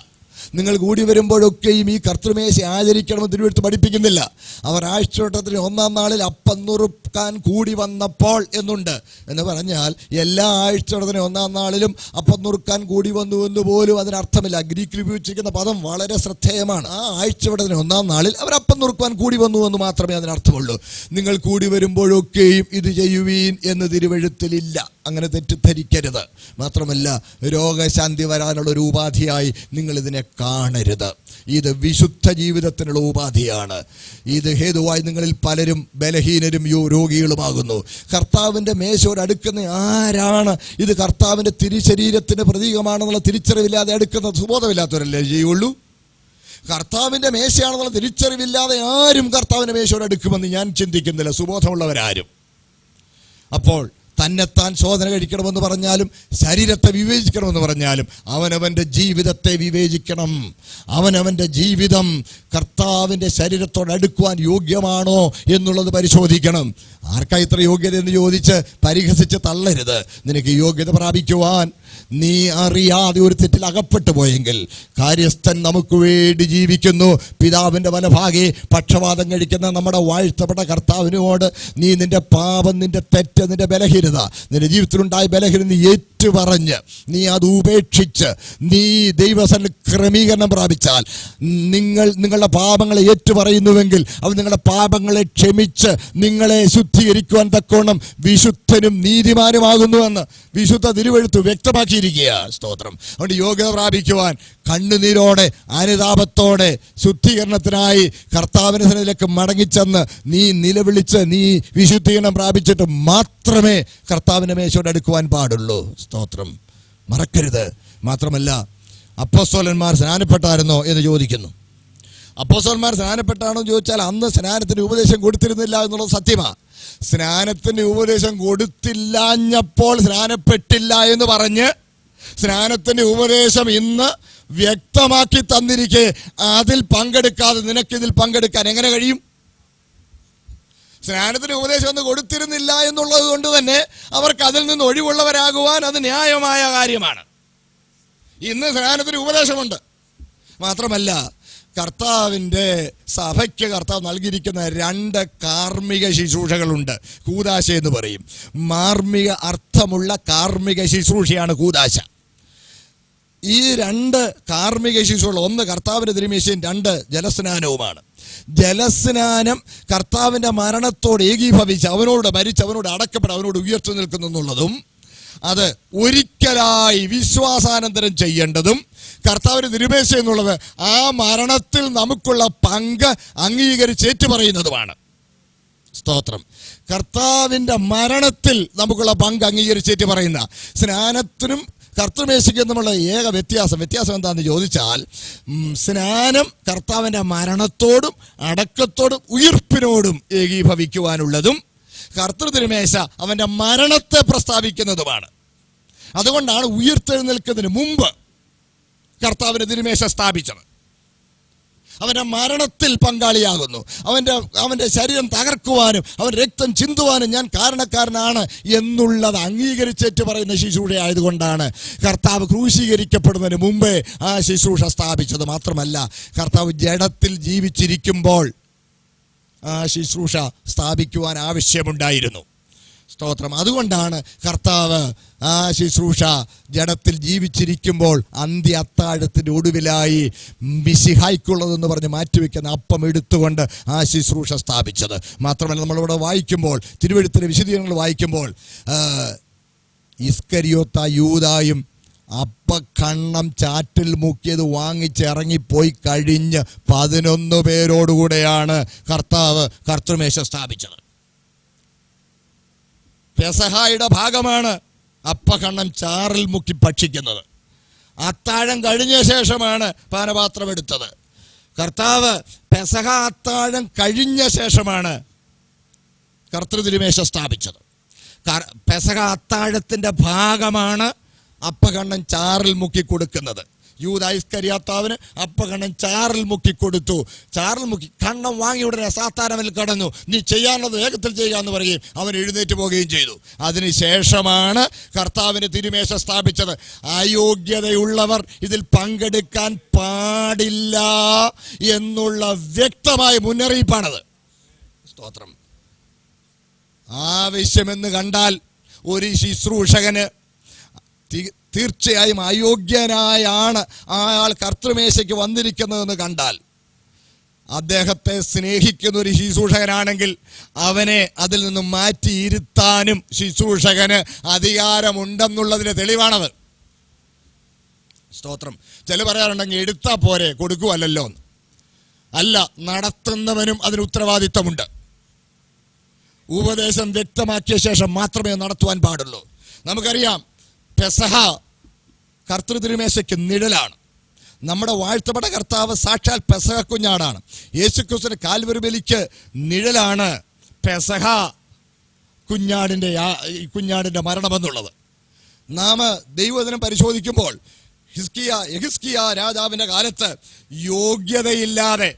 നിങ്ങൾ കൂടി വരുമ്പോഴൊക്കെയും ഈ കർത്തൃമേശ ആചരിക്കണമെന്ന് തിരുവെഴുത്ത് പഠിപ്പിക്കുന്നില്ല. അവർ ആഴ്ചവട്ടത്തിന് 1-ാം നാളിൽ അപ്പം നുറുക്കാൻ കൂടി വന്നപ്പോൾ എന്നുണ്ട്. എന്ന് പറഞ്ഞാൽ എല്ലാ ആഴ്ചവട്ടത്തിന് 1-ാം നാളിലും അപ്പം നുറുക്കാൻ കൂടി വന്നു എന്ന് പോലും അതിനർത്ഥമില്ല. ഗ്രീക്കിൽ ഉപയോഗിച്ചിരിക്കുന്ന പദം വളരെ ശ്രദ്ധേയമാണ്. ആ ആഴ്ചവട്ടത്തിന് 1-ാം നാളിൽ അവർ അപ്പം നുറുക്കാൻ കൂടി വന്നു എന്ന് മാത്രമേ അതിനർത്ഥമുള്ളൂ. നിങ്ങൾ കൂടി വരുമ്പോഴൊക്കെയും ഇത് ചെയ്യുവീൻ എന്ന് തിരുവെഴുത്തിലില്ല. അങ്ങനെ തെറ്റിദ്ധരിക്കരുത്. മാത്രമല്ല, രോഗശാന്തി വരാനുള്ള ഒരു ഉപാധിയായി നിങ്ങൾ ഇതിനെ കാണരുത്. ഇത് വിശുദ്ധ ജീവിതത്തിനുള്ള ഉപാധിയാണ്. ഇത് ഹേതുവായി നിങ്ങളിൽ പലരും ബലഹീനരും രോഗികളുമാകുന്നു. കർത്താവിൻ്റെ മേശയോട് അടുക്കുന്ന ആരാണ് ഇത് കർത്താവിൻ്റെ തിരുശരീരത്തിൻ്റെ പ്രതീകമാണെന്നുള്ള തിരിച്ചറിവില്ലാതെ അടുക്കുന്ന സുബോധമില്ലാത്തവരല്ലേ ചെയ്യുള്ളൂ. കർത്താവിൻ്റെ മേശയാണെന്നുള്ള തിരിച്ചറിവില്ലാതെ ആരും കർത്താവിൻ്റെ മേശയോട് അടുക്കുമെന്ന് ഞാൻ ചിന്തിക്കുന്നില്ല, സുബോധമുള്ളവരാരും. അപ്പോൾ തന്നെത്താൻ ശോധന കഴിക്കണമെന്ന് പറഞ്ഞാലും ശരീരത്തെ വിവേചിക്കണമെന്ന് പറഞ്ഞാലും അവനവൻ്റെ ജീവിതത്തെ വിവേചിക്കണം. അവനവൻ്റെ ജീവിതം കർത്താവിൻ്റെ ശരീരത്തോട് അടുക്കുവാൻ യോഗ്യമാണോ എന്നുള്ളത് പരിശോധിക്കണം. ആർക്കാ ഇത്ര യോഗ്യത എന്ന് ചോദിച്ച് പരിഹസിച്ച് തള്ളരുത്. നിനക്ക് യോഗ്യത പ്രാപിക്കുവാൻ നീ അറിയാതെ ഒരു തെറ്റിൽ അകപ്പെട്ടു പോയെങ്കിൽ കാര്യസ്ഥൻ നമുക്ക് വേണ്ടി ജീവിക്കുന്നു. പിതാവിൻ്റെ വലഭാഗെ പക്ഷപാതം കഴിക്കുന്ന നമ്മുടെ വാഴ്ത്തപ്പെട്ട കർത്താവിനോട് നീ നിന്റെ പാപം, നിന്റെ തെറ്റ്, നിന്റെ ബലഹീനത, നിന്റെ ജീവിതത്തിലുണ്ടായ ബലഹീനത നീ ഏറ്റുപറഞ്ഞ് നീ അത് ഉപേക്ഷിച്ച് നീ ദൈവസന്നിധിയിൽ ക്രമീകരണം പ്രാപിച്ചാൽ, നിങ്ങളുടെ പാപങ്ങളെ ഏറ്റുപറയുന്നുവെങ്കിൽ അവൻ നിങ്ങളുടെ പാപങ്ങളെ ക്ഷമിച്ച് നിങ്ങളെ ശുദ്ധീകരിക്കുവാൻ തക്കോണം വിശുദ്ധനും നീതിമാനുമാകുന്നുവെന്ന് വിശുദ്ധ തിരുവെഴുത്ത് വ്യക്തമാക്കിയിരിക്കുക. സ്തോത്രം. അതുകൊണ്ട് യോഗ്യത പ്രാപിക്കുവാൻ കണ്ണുനീരോടെ അനുതാപത്തോടെ ശുദ്ധീകരണത്തിനായി കർത്താവിന്റെ സന്നിധിയിലേക്ക് മടങ്ങിച്ചെന്ന് നീ നിലവിളിച്ച് നീ വിശുദ്ധീകരണം പ്രാപിച്ചിട്ട് മാത്രമേ കർത്താവിന്റെ മേശയോട് അടുക്കുവാൻ പാടുള്ളൂ. സ്തോത്രം. മറക്കരുത്. മാത്രമല്ല, അപ്പോസ്തലന്മാർ സ്നാനപ്പെട്ടായിരുന്നോ എന്ന് ചോദിക്കുന്നു. അപ്പോസ്തലന്മാർ സ്നാനപ്പെട്ടാണോ എന്ന് ചോദിച്ചാൽ അന്ന് സ്നാനത്തിന് ഉപദേശം കൊടുത്തിരുന്നില്ല എന്നുള്ളത് സത്യമാണ്. സ്നാനത്തിന് ഉപദേശം കൊടുത്തില്ലാഞ്ഞപ്പോൾ സ്നാനപ്പെട്ടില്ല എന്ന് പറഞ്ഞ് സ്നാനത്തിന്റെ ഉപദേശം ഇന്ന് വ്യക്തമാക്കി തന്നിരിക്കെ അതിൽ പങ്കെടുക്കാതെ നിനക്കിതിൽ പങ്കെടുക്കാൻ എങ്ങനെ കഴിയും? സ്നാനത്തിന് ഉപദേശം ഒന്നും കൊടുത്തിരുന്നില്ല എന്നുള്ളത് കൊണ്ട് തന്നെ അവർക്ക് അതിൽ നിന്ന് ഒഴിവുള്ളവരാകുവാൻ അത് ന്യായമായ കാര്യമാണ്. ഇന്ന് സ്നാനത്തിന് ഉപദേശമുണ്ട്. മാത്രമല്ല, കർത്താവിൻ്റെ സഭയ്ക്ക് കർത്താവ് നൽകിയിരിക്കുന്ന 2 കാർമ്മിക ശുശ്രൂഷകളുണ്ട്. കൂദാശ എന്ന് പറയും. മാർമിക അർത്ഥമുള്ള കാർമ്മിക ശുശ്രൂഷയാണ് കൂദാശ. ഈ 2 കാർമ്മിക ശുശ്രൂഷകൾ, 1 കർത്താവിൻ്റെ തിരുമേശയും 2 ജലസ്നാനവുമാണ്. ജലസ്നാനം കർത്താവിൻ്റെ മരണത്തോട് ഏകീഭവിച്ച് അവനോട് മരിച്ച് അവനോട് അടക്കപ്പെട്ട് അവനോട് ഉയർത്തു നിൽക്കുന്നു എന്നുള്ളതും, അത് ഒരിക്കലായി വിശ്വാസാനന്തരം ചെയ്യേണ്ടതും, കർത്താവിൻ്റെ തിരുമേശ എന്നുള്ളത് ആ മരണത്തിൽ നമുക്കുള്ള പങ്ക് അംഗീകരിച്ച് ഏറ്റുപറയുന്നതുമാണ്. സ്തോത്രം. കർത്താവിൻ്റെ മരണത്തിൽ നമുക്കുള്ള പങ്ക് അംഗീകരിച്ചേറ്റ് പറയുന്ന സ്നാനത്തിനും കർത്തൃമേശയ്ക്കും തമ്മിലുള്ള ഏക വ്യത്യാസം എന്താണെന്ന് ചോദിച്ചാൽ, സ്നാനം കർത്താവിൻ്റെ മരണത്തോടും അടക്കത്തോടും ഉയിർപ്പിനോടും ഏകീഭവിക്കുവാനുള്ളതും കർത്തൃതിരുമേശ അവൻ്റെ മരണത്തെ പ്രസ്താവിക്കുന്നതുമാണ്. അതുകൊണ്ടാണ് ഉയിർത്തെഴുന്നേൽക്കുന്നതിന് മുമ്പ് കർത്താവിൻ്റെ തിരുമേശ സ്ഥാപിച്ചത്. അവൻ്റെ മരണത്തിൽ പങ്കാളിയാകുന്നു. അവൻ്റെ ശരീരം തകർക്കുവാനും അവൻ രക്തം ചിന്തുവാനും ഞാൻ കാരണക്കാരനാണ് എന്നുള്ളത് അംഗീകരിച്ചേറ്റ് പറയുന്ന ശുശ്രൂഷ ആയതുകൊണ്ടാണ് കർത്താവ് ക്രൂശീകരിക്കപ്പെടുന്നതിന് മുമ്പേ ആ ശുശ്രൂഷ സ്ഥാപിച്ചത്. മാത്രമല്ല, കർത്താവ് ജഡത്തിൽ ജീവിച്ചിരിക്കുമ്പോൾ ആ ശുശ്രൂഷ സ്ഥാപിക്കുവാൻ ആവശ്യമുണ്ടായിരുന്നു. സ്തോത്രം. അതുകൊണ്ടാണ് കർത്താവ് ആ ശുശ്രൂഷ ജഡത്തിൽ ജീവിച്ചിരിക്കുമ്പോൾ അന്ത്യ അത്താഴത്തിൻ്റെ ഒടുവിലായി മിശിഹായ്ക്കുള്ളതെന്ന് പറഞ്ഞ് മാറ്റിവെക്കുന്ന അപ്പം എടുത്തുകൊണ്ട് ആ ശുശ്രൂഷ സ്ഥാപിച്ചത്. മാത്രമല്ല, നമ്മളിവിടെ വായിക്കുമ്പോൾ, തിരുവെഴുത്തിലെ വിശദീകരണങ്ങൾ വായിക്കുമ്പോൾ, ഇസ്കരിയോത്ത യൂദായും അപ്പക്കണ്ണം ചാറ്റിൽ മുക്കിയത് വാങ്ങിച്ചിറങ്ങിപ്പോയി കഴിഞ്ഞ് 11 പേരോടുകൂടെയാണ് കർത്താവ് കർത്തൃമേശ സ്ഥാപിച്ചത്. പെസഹായുടെ ഭാഗമാണ് അപ്പക്കണ്ണം ചാറിൽ മുക്കി ഭക്ഷിക്കുന്നത്. അത്താഴം കഴിഞ്ഞ ശേഷമാണ് പാനപാത്രം എടുത്തത്. കർത്താവ് പെസഹ അത്താഴം കഴിഞ്ഞ ശേഷമാണ് കർത്തൃതിരുമേശ സ്ഥാപിച്ചത്. പെസഹ അത്താഴത്തിൻ്റെ ഭാഗമാണ് അപ്പക്കണ്ണം ചാറിൽ മുക്കി കൊടുക്കുന്നത്. യൂദാ ഇസ്കരിയോത്താവിന് അപ്പക്കണ്ണം ചാറിൽ മുക്കി കൊടുത്തു. ചാറിൽ മുക്കി കണ്ണം വാങ്ങി ഉടനെ സാത്താനവിൽ കടന്നു. നീ ചെയ്യാനുള്ളത് വേഗത്തിൽ ചെയ്യുക എന്ന് പറയുകയും അവൻ എഴുന്നേറ്റ് പോവുകയും ചെയ്തു. അതിനുശേഷമാണ് കർത്താവിന് തിരുമേശ സ്ഥാപിച്ചത്. അയോഗ്യതയുള്ളവർ ഇതിൽ പങ്കെടുക്കാൻ പാടില്ല എന്നുള്ള വ്യക്തമായ മുന്നറിയിപ്പാണത്. സ്തോത്രം. ആവശ്യമെന്ന് കണ്ടാൽ ഒരു ശുശ്രൂഷകന് തീർച്ചയായും അയോഗ്യനായാണ് ആൾ കർത്തൃമേശയ്ക്ക് വന്നിരിക്കുന്നതെന്ന് കണ്ടാൽ, അദ്ദേഹത്തെ സ്നേഹിക്കുന്ന ഒരു ശുശ്രൂഷകനാണെങ്കിൽ അവനെ അതിൽ നിന്നും മാറ്റിയിരുത്താനും ശുശ്രൂഷകന് അധികാരമുണ്ടെന്നുള്ളതിന് തെളിവാണത്. സ്തോത്രം. ചില പറയാറുണ്ടെങ്കിൽ എടുത്താൽ പോരെ, കൊടുക്കുവല്ലോ. അല്ല, നടത്തുന്നവനും അതിന് ഉത്തരവാദിത്വമുണ്ട്. ഉപദേശം വ്യക്തമാക്കിയ ശേഷം മാത്രമേ നടത്തുവാൻ പാടുള്ളൂ. നമുക്കറിയാം, പെസഹ കർത്തൃതിരുമേശയ്ക്ക് നിഴലാണ്. നമ്മുടെ വാഴ്ത്തപ്പെട്ട കർത്താവ് സാക്ഷാൽ പെസഹ കുഞ്ഞാടാണ്. യേശുക്രിസ്തുവിന്റെ കാൽവരി ബലിക്ക് നിഴലാണ് പെസഹ കുഞ്ഞാടിൻ്റെ മരണമെന്നുള്ളത്. നാം ദൈവവചനം പരിശോധിക്കുമ്പോൾ യെഹിസ്കിയ രാജാവിൻ്റെ കാലത്ത് യോഗ്യതയില്ലാതെ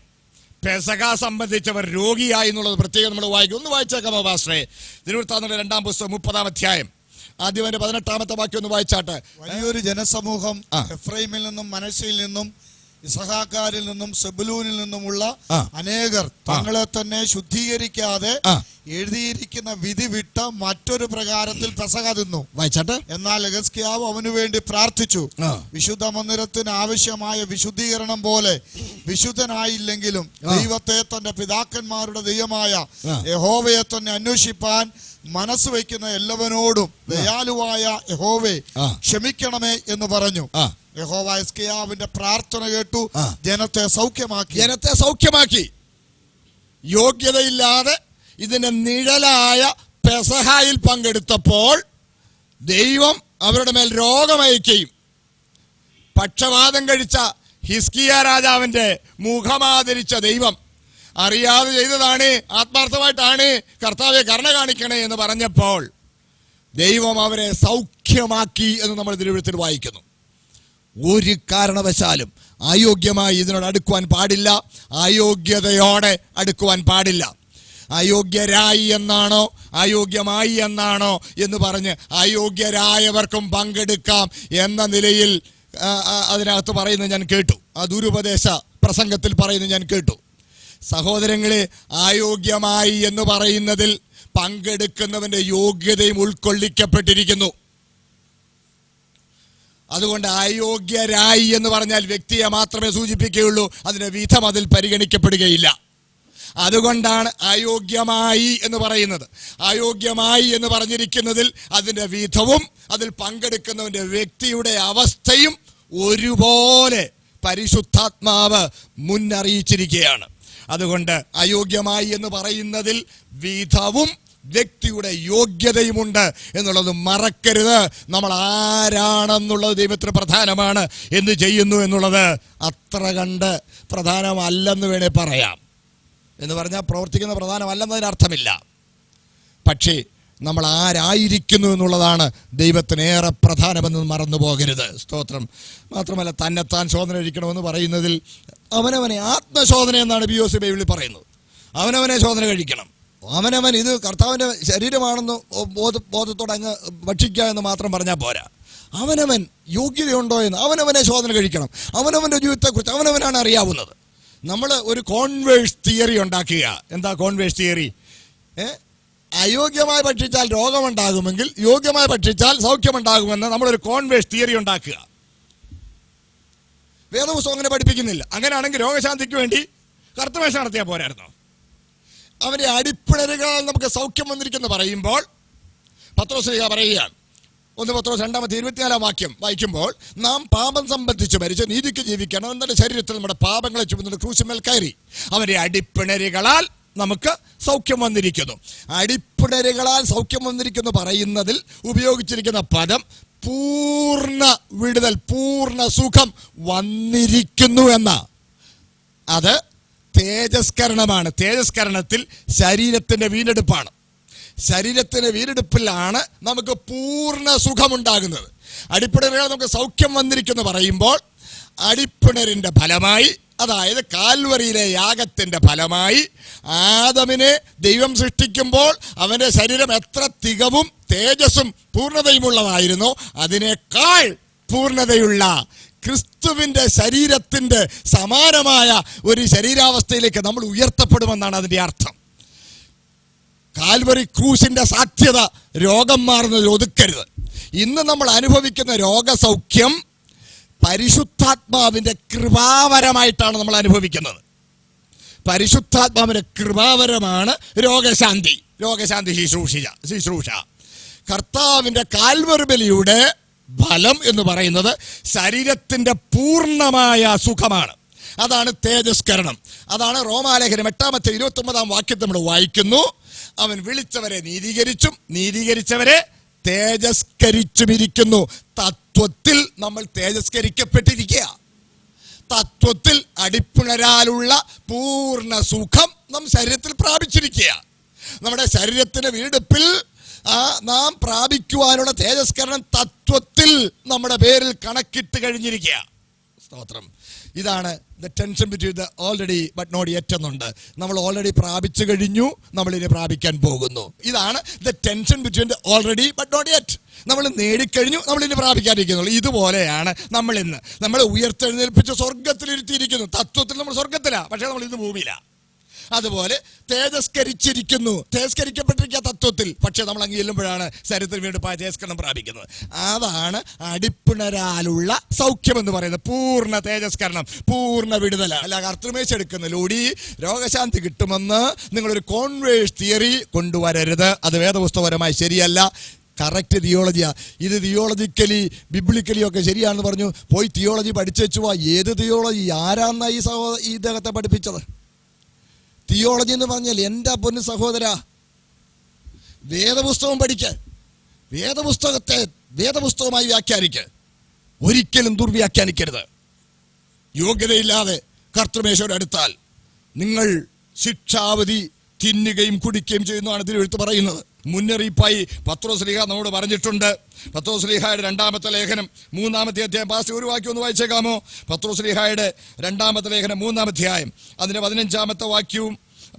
പെസഹ സംബന്ധിച്ചവർ രോഗിയായി എന്നുള്ളത് പ്രത്യേകം നമ്മൾ വായിക്കും. ഒന്ന് വായിച്ചേക്കാമോ പാസ്റ്ററെ? തിരുവൃത്താന്തങ്ങളുടെ 2-ാം പുസ്തകം 30-ാം അധ്യായം ആദ്യം 18-ാമത്തെ വാക്യം ഒന്ന് വായിച്ചാട്ടെ. വലിയൊരു ജനസമൂഹം എഫ്രൈമിൽ നിന്നും മനശ്ശയിൽ നിന്നും ഇസഹാക്കാരിൽ നിന്നും സെബുലൂനിൽ നിന്നുമുള്ള അനേകർ തങ്ങളെ തന്നെ ശുദ്ധീകരിക്കാതെ എഴുതിയിരിക്കുന്ന വിധി വിട്ട് മറ്റൊരു പ്രകാരത്തിൽ പെസഹ തിന്നു. വായിച്ചാട്ടെ. എന്നാൽ യെഹിസ്കിയാവ് അവനു വേണ്ടി പ്രാർത്ഥിച്ചു. വിശുദ്ധ മന്ദിരത്തിന് ആവശ്യമായ വിശുദ്ധീകരണം പോലെ വിശുദ്ധനായില്ലെങ്കിലും ദൈവത്തെ തന്റെ പിതാക്കന്മാരുടെ ദൈവമായ യഹോവയെ തന്നെ അന്വേഷിപ്പാൻ മനസ്സ് വയ്ക്കുന്ന എല്ലാവരോടും ദയാലുവായ യഹോവേ ക്ഷമിക്കണമേ എന്ന് പറഞ്ഞു. യഹോവ യെഹിസ്കിയാവിന്റെ പ്രാർത്ഥന കേട്ടു, ജനത്തെ സൗഖ്യമാക്കി. യോഗ്യതയില്ലാതെ ഇതിന്റെ നിഴലായ പെസഹായിൽ പങ്കെടുത്തപ്പോൾ ദൈവം അവരുടെ മേൽ രോഗമയക്കുകയും പക്ഷവാതം കഴിച്ച ഹിസ്കിയ രാജാവിന്റെ മുഖമാദരിച്ച ദൈവം അറിയാതെ ചെയ്തതാണ്, ആത്മാർത്ഥമായിട്ടാണ്, കർത്താവെ കരുണ കാണിക്കണേ എന്ന് പറഞ്ഞപ്പോൾ ദൈവം അവരെ സൗഖ്യമാക്കി എന്ന് നമ്മൾ തിരുവെഴുത്തിൽ വായിക്കുന്നു. ഒരു കാരണവശാലും അയോഗ്യമായി ഇതിനോട് അടുക്കുവാൻ പാടില്ല, അയോഗ്യതയോടെ അടുക്കുവാൻ പാടില്ല. അയോഗ്യരായി എന്നാണോ അയോഗ്യമായി എന്നാണോ എന്ന് പറഞ്ഞ് അയോഗ്യരായവർക്കും പങ്കെടുക്കാം എന്ന നിലയിൽ അതിനകത്ത് പറയുന്നത് ഞാൻ കേട്ടു. ആ ദുരുപദേശ പ്രസംഗത്തിൽ പറയുന്നത് ഞാൻ കേട്ടു. സഹോദരങ്ങളെ, അയോഗ്യമായി എന്ന് പറയുന്നതിൽ പങ്കെടുക്കുന്നവന്റെ യോഗ്യതയും ഉൾക്കൊള്ളിക്കപ്പെട്ടിരിക്കുന്നു. അതുകൊണ്ട് അയോഗ്യരായി എന്ന് പറഞ്ഞാൽ വ്യക്തിയെ മാത്രമേ സൂചിപ്പിക്കുകയുള്ളൂ, അതിന്റെ വിധം അതിൽ പരിഗണിക്കപ്പെടുകയില്ല. അതുകൊണ്ടാണ് അയോഗ്യമായി എന്ന് പറയുന്നത്. അയോഗ്യമായി എന്ന് പറഞ്ഞിരിക്കുന്നതിൽ അതിന്റെ വിധവും അതിൽ പങ്കെടുക്കുന്നവന്റെ വ്യക്തിയുടെ അവസ്ഥയും ഒരുപോലെ പരിശുദ്ധാത്മാവ് മുന്നറിയിച്ചിരിക്കുകയാണ്. അതുകൊണ്ട് അയോഗ്യമായി എന്ന് പറയുന്നതിൽ വിധവും വ്യക്തിയുടെ യോഗ്യതയുമുണ്ട് എന്നുള്ളത് മറക്കരുത്. നമ്മൾ ആരാണെന്നുള്ളത് ദൈവത്തിന് പ്രധാനമാണ്. എന്ത് ചെയ്യുന്നു എന്നുള്ളത് അത്ര കണ്ട് പ്രധാനമല്ലെന്ന് വേണേൽ പറയാം. എന്ന് പറഞ്ഞാൽ പ്രവർത്തിക്കുന്ന പ്രധാനമല്ലെന്നതിനർത്ഥമില്ല. പക്ഷേ നമ്മൾ ആരായിരിക്കുന്നു എന്നുള്ളതാണ് ദൈവത്തിനേറെ പ്രധാനമെന്ന് മറന്നു പോകരുത്. സ്തോത്രം. മാത്രമല്ല, തന്നെത്താൻ ശോധന കഴിക്കണമെന്ന് പറയുന്നതിൽ അവനവനെ ആത്മശോധന എന്നാണ് POC ബൈബിളിൽ പറയുന്നത്. അവനവനെ ശോധന കഴിക്കണം. അവനവൻ ഇത് കർത്താവിൻ്റെ ശരീരമാണെന്ന് ബോധത്തോടെ അങ്ങ് ഭക്ഷിക്കുക എന്ന് മാത്രം പറഞ്ഞാൽ പോരാ. അവനവൻ യോഗ്യതയുണ്ടോ എന്ന് അവനവനെ ശോധന കഴിക്കണം. അവനവൻ്റെ ജീവിതത്തെക്കുറിച്ച് അവനവനാണ് അറിയാവുന്നത്. നമ്മൾ ഒരു കോൺവേഴ്സ് തിയറി ഉണ്ടാക്കുക. എന്താ കോൺവേഴ്സ് തിയറി? അയോഗ്യമായി ഭക്ഷിച്ചാൽ രോഗമുണ്ടാകുമെങ്കിൽ യോഗ്യമായി ഭക്ഷിച്ചാൽ സൗഖ്യമുണ്ടാകുമെന്ന് നമ്മളൊരു കോൺവേഴ്സ് തിയറി ഉണ്ടാക്കുക. വേദപുസ്തകം അങ്ങനെ പഠിപ്പിക്കുന്നില്ല. അങ്ങനെയാണെങ്കിൽ രോഗശാന്തിക്ക് വേണ്ടി കർത്തമേശ നടത്തിയാൽ പോരായിരുന്നോ? അവൻ്റെ അടിപ്പിണരുകളാൽ നമുക്ക് സൗഖ്യം വന്നിരിക്കുന്നു പറയുമ്പോൾ പത്രോസ് പറയുകയാണ്, 1 പത്രോസ് 2:24 വാക്യം വായിക്കുമ്പോൾ, നാം പാപം സംബന്ധിച്ച് മരിച്ച് നീതിക്ക് ജീവിക്കണം. എന്നിട്ട് ശരീരത്തിൽ നമ്മുടെ പാപങ്ങളെ ചുമന്നിട്ട് ക്രൂശിന്മേൽ കയറി. അവൻ്റെ അടിപ്പിണരുകളാൽ നമുക്ക് സൗഖ്യം വന്നിരിക്കുന്നു. അടിപ്പിണരുകളാൽ സൗഖ്യം വന്നിരിക്കുന്നു പറയുന്നതിൽ ഉപയോഗിച്ചിരിക്കുന്ന പദം പൂർണ്ണ വിടുതൽ, പൂർണ്ണ സുഖം വന്നിരിക്കുന്നു എന്ന. അത് തേജസ്കരണമാണ്. തേജസ്കരണത്തിൽ ശരീരത്തിൻ്റെ വീണ്ടെടുപ്പാണ്. ശരീരത്തിൻ്റെ വീണ്ടെടുപ്പിലാണ് നമുക്ക് പൂർണ്ണ സുഖമുണ്ടാകുന്നത്. അടിപ്പിണരുകൾ നമുക്ക് സൗഖ്യം വന്നിരിക്കുന്നു പറയുമ്പോൾ അടിപ്പിണരിൻ്റെ ഫലമായി, അതായത് കാൽവറിയിലെ യാഗത്തിൻ്റെ ഫലമായി, ആദമിനെ ദൈവം സൃഷ്ടിക്കുമ്പോൾ അവൻ്റെ ശരീരം എത്ര തികവും തേജസ്സും പൂർണ്ണതയുമുള്ളതായിരുന്നോ അതിനേക്കാൾ പൂർണ്ണതയുള്ള ക്രിസ്തുവിൻ്റെ ശരീരത്തിൻ്റെ സമാനമായ ഒരു ശരീരാവസ്ഥയിലേക്ക് നമ്മൾ ഉയർത്തപ്പെടുമെന്നാണ് അതിൻ്റെ അർത്ഥം. കാൽവറി ക്രൂശിൻ്റെ സാധ്യത രോഗം മാറുന്നതിൽ ഒതുക്കരുത്. ഇന്ന് നമ്മൾ അനുഭവിക്കുന്ന രോഗസൗഖ്യം പരിശുദ്ധാത്മാവിൻ്റെ കൃപാവരമായിട്ടാണ് നമ്മൾ അനുഭവിക്കുന്നത്. പരിശുദ്ധാത്മാവിൻ്റെ കൃപാവരമാണ് രോഗശാന്തി. രോഗശാന്തി ശുശ്രൂഷ. കർത്താവിൻ്റെ കാൽവറി ബലിയുടെ ഫലം എന്ന് പറയുന്നത് ശരീരത്തിൻ്റെ പൂർണ്ണമായ സുഖമാണ്. അതാണ് തേജസ്കരണം. അതാണ് റോമാലേഖനം 8:29 വാക്യത്തിൽ നമ്മൾ വായിക്കുന്നു, അവൻ വിളിച്ചവരെ നീതീകരിച്ചും നീതീകരിച്ചവരെ തേജസ്കരിച്ചുമിരിക്കുന്നു. തത്വത്തിൽ നമ്മൾ തേജസ്കരിക്കപ്പെട്ടിരിക്കുക. തത്വത്തിൽ അടിപ്പിണരാലുള്ള പൂർണ്ണ സുഖം നാം ശരീരത്തിൽ പ്രാപിച്ചിരിക്കുക. നമ്മുടെ ശരീരത്തിന് വീണ്ടെടുപ്പിൽ നാം പ്രാപിക്കുവാനുള്ള തേജസ്കരണം തത്വത്തിൽ നമ്മുടെ പേരിൽ കണക്കിട്ട് കഴിഞ്ഞിരിക്കുക. സ്തോത്രം. ഇതാണ് the tension between the already but not yet എന്നുണ്ട്. നമ്മൾ ഓൾറെഡി പ്രാപിച്ചു കഴിഞ്ഞു, നമ്മളിനി പ്രാപിക്കാൻ പോകുന്നു. ഇതാണ് the tension between the already but not yet. നമ്മൾ നേടിക്കഴിഞ്ഞു, നമ്മളിനി പ്രാപിക്കാതിരിക്കുന്നുള്ളൂ. ഇതുപോലെയാണ് നമ്മൾ ഉയർത്തെഴുന്നേൽപ്പിച്ച് സ്വർഗത്തിലിരുത്തിയിരിക്കുന്നു. തത്വത്തിൽ നമ്മൾ സ്വർഗത്തിലാണ്, പക്ഷേ നമ്മൾ ഇന്ന് ഭൂമിയിലാണ്. അതുപോലെ തേജസ്കരിച്ചിരിക്കുന്നു, തേജസ്കരിക്കപ്പെട്ടിരിക്കുക തത്വത്തിൽ, പക്ഷെ നമ്മൾ അങ്ങ് ചെല്ലുമ്പോഴാണ് ശരീരത്തിൽ വീണ്ടും തേജസ്കരണം പ്രാപിക്കുന്നത്. അതാണ് അടിപ്പിണരാലുള്ള സൗഖ്യം എന്ന് പറയുന്നത്. പൂർണ്ണ തേജസ്കരണം, പൂർണ്ണ വിടുതല. അല്ല കർത്തൃമേശ എടുക്കുന്നതിലൂടെ രോഗശാന്തി കിട്ടുമെന്ന് നിങ്ങളൊരു കോൺവേഴ്സ് തിയറി കൊണ്ടുവരരുത്. അത് വേദപുസ്തകപരമായി ശരിയല്ല. കറക്റ്റ് തിയോളജിയാ. ഇത് തിയോളജിക്കലി ബിബ്ലിക്കലി ഒക്കെ ശരിയാണെന്ന് പറഞ്ഞു പോയി തിയോളജി പഠിച്ചു വെച്ചു പോവാ. ഏത് തിയോളജി? ആരാന്നാ ഈ ഇദ്ദേഹത്തെ പഠിപ്പിച്ചത്? തിയോളജി എന്ന് പറഞ്ഞാൽ എൻ്റെ പൊന്നു സഹോദര, വേദപുസ്തകം പഠിക്ക്, വേദപുസ്തകത്തെ വേദപുസ്തകമായി വ്യാഖ്യാനിക്ക്. ഒരിക്കലും ദുർവ്യാഖ്യാനിക്കരുത്. യോഗ്യതയില്ലാതെ കർത്തൃമേശയോട് അടുത്താൽ നിങ്ങൾ ശിക്ഷാവധി തിന്നുകയും കുടിക്കുകയും ചെയ്യുന്നതാണ് തിരുവെഴുത്ത് പറയുന്നത്. മുന്നറിയിപ്പായി പത്രോസ്ലീഹ നമ്മോട് പറഞ്ഞിട്ടുണ്ട്. പത്രോസ്ലീഹയുടെ 2-ാമത്തെ ലേഖനം 3-ാമത്തെ അധ്യായം. പാസ്റ്റ് ഒരു വാക്യം ഒന്ന് വായിച്ചേക്കാമോ? പത്രോസ്ലീഹയുടെ 2-ാമത്തെ ലേഖനം 3-ാം അധ്യായം അതിന്റെ 15-ാമത്തെ വാക്യവും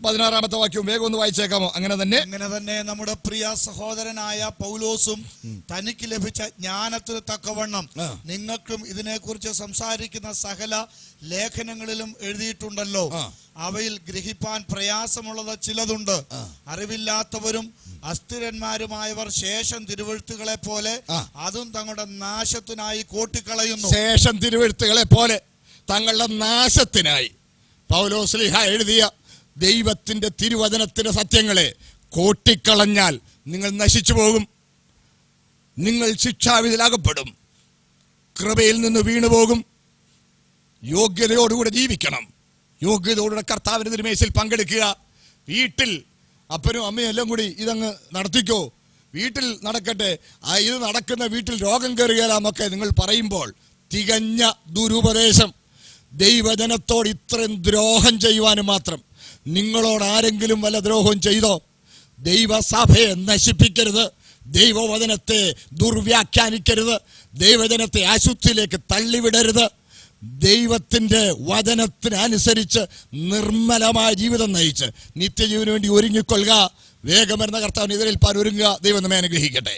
16-ാമത്തെ വാക്യവും വേഗം ഒന്ന് വായിച്ചേക്കാമോ? അങ്ങനെ തന്നെ നമ്മുടെ പ്രിയ സഹോദരനായ പൗലോസും തനിക്ക് ലഭിച്ച ജ്ഞാനത്തിന് തക്കവണ്ണം നിങ്ങൾക്കും ഇതിനെക്കുറിച്ച് സംസാരിക്കുന്ന സകല ലേഖനങ്ങളിലും എഴുതിയിട്ടുണ്ടല്ലോ. അവയിൽ ഗ്രഹിപ്പാൻ പ്രയാസമുള്ളത് ചിലതുണ്ട്. അറിവില്ലാത്തവരും അസ്ഥിരന്മാരുമായവർ ശേഷം തിരുവെഴുത്തുകളെ പോലെ അതും തങ്ങളുടെ നാശത്തിനായി കോട്ടിക്കളയുന്നു. ശേഷം തിരുവെഴുത്തുകളെ പോലെ തങ്ങളുടെ നാശത്തിനായി പൗലോസ്ലീഹ എഴുതിയ ദൈവത്തിന്റെ തിരുവചനത്തിന്റെ സത്യങ്ങളെ കോട്ടിക്കളഞ്ഞാൽ നിങ്ങൾ നശിച്ചു പോകും. നിങ്ങൾ ശിക്ഷാവിധിയിലകപ്പെടും, കൃപയിൽ നിന്ന് വീണുപോകും. യോഗ്യതയോടുകൂടെ ജീവിക്കണം. യോഗ്യതയോടെ കർത്താവിന്റെ തിരുമേശയിൽ പങ്കെടുക്കുക. വീട്ടിൽ അപ്പനും അമ്മയും എല്ലാം കൂടി ഇതങ്ങ് നടത്തിക്കോ, വീട്ടിൽ നടക്കട്ടെ. ഇത് നടക്കുന്ന വീട്ടിൽ രോഗം കയറുകയാലാമൊക്കെ നിങ്ങൾ പറയുമ്പോൾ തികഞ്ഞ ദുരുപദേശം. ദൈവജനത്തോട് ഇത്രയും ദ്രോഹം ചെയ്യുവാനും മാത്രം നിങ്ങളോട് ആരെങ്കിലും വല്ല ദ്രോഹവും ചെയ്തോ? ദൈവസഭയെ നശിപ്പിക്കരുത്, ദൈവവചനത്തെ ദുർവ്യാഖ്യാനിക്കരുത്, ദൈവജനത്തെ അശുദ്ധിയിലേക്ക് തള്ളിവിടരുത്. ദൈവത്തിൻ്റെ വചനത്തിനനുസരിച്ച് നിർമ്മലമായ ജീവിതം നയിച്ച് നിത്യജീവന് വേണ്ടി ഒരുങ്ങിക്കൊള്ളുക. വേഗം വരുന്ന കർത്താവിന് എതിരേൽപ്പാൻ ഒരുങ്ങുക. ദൈവം നമ്മെ അനുഗ്രഹിക്കട്ടെ.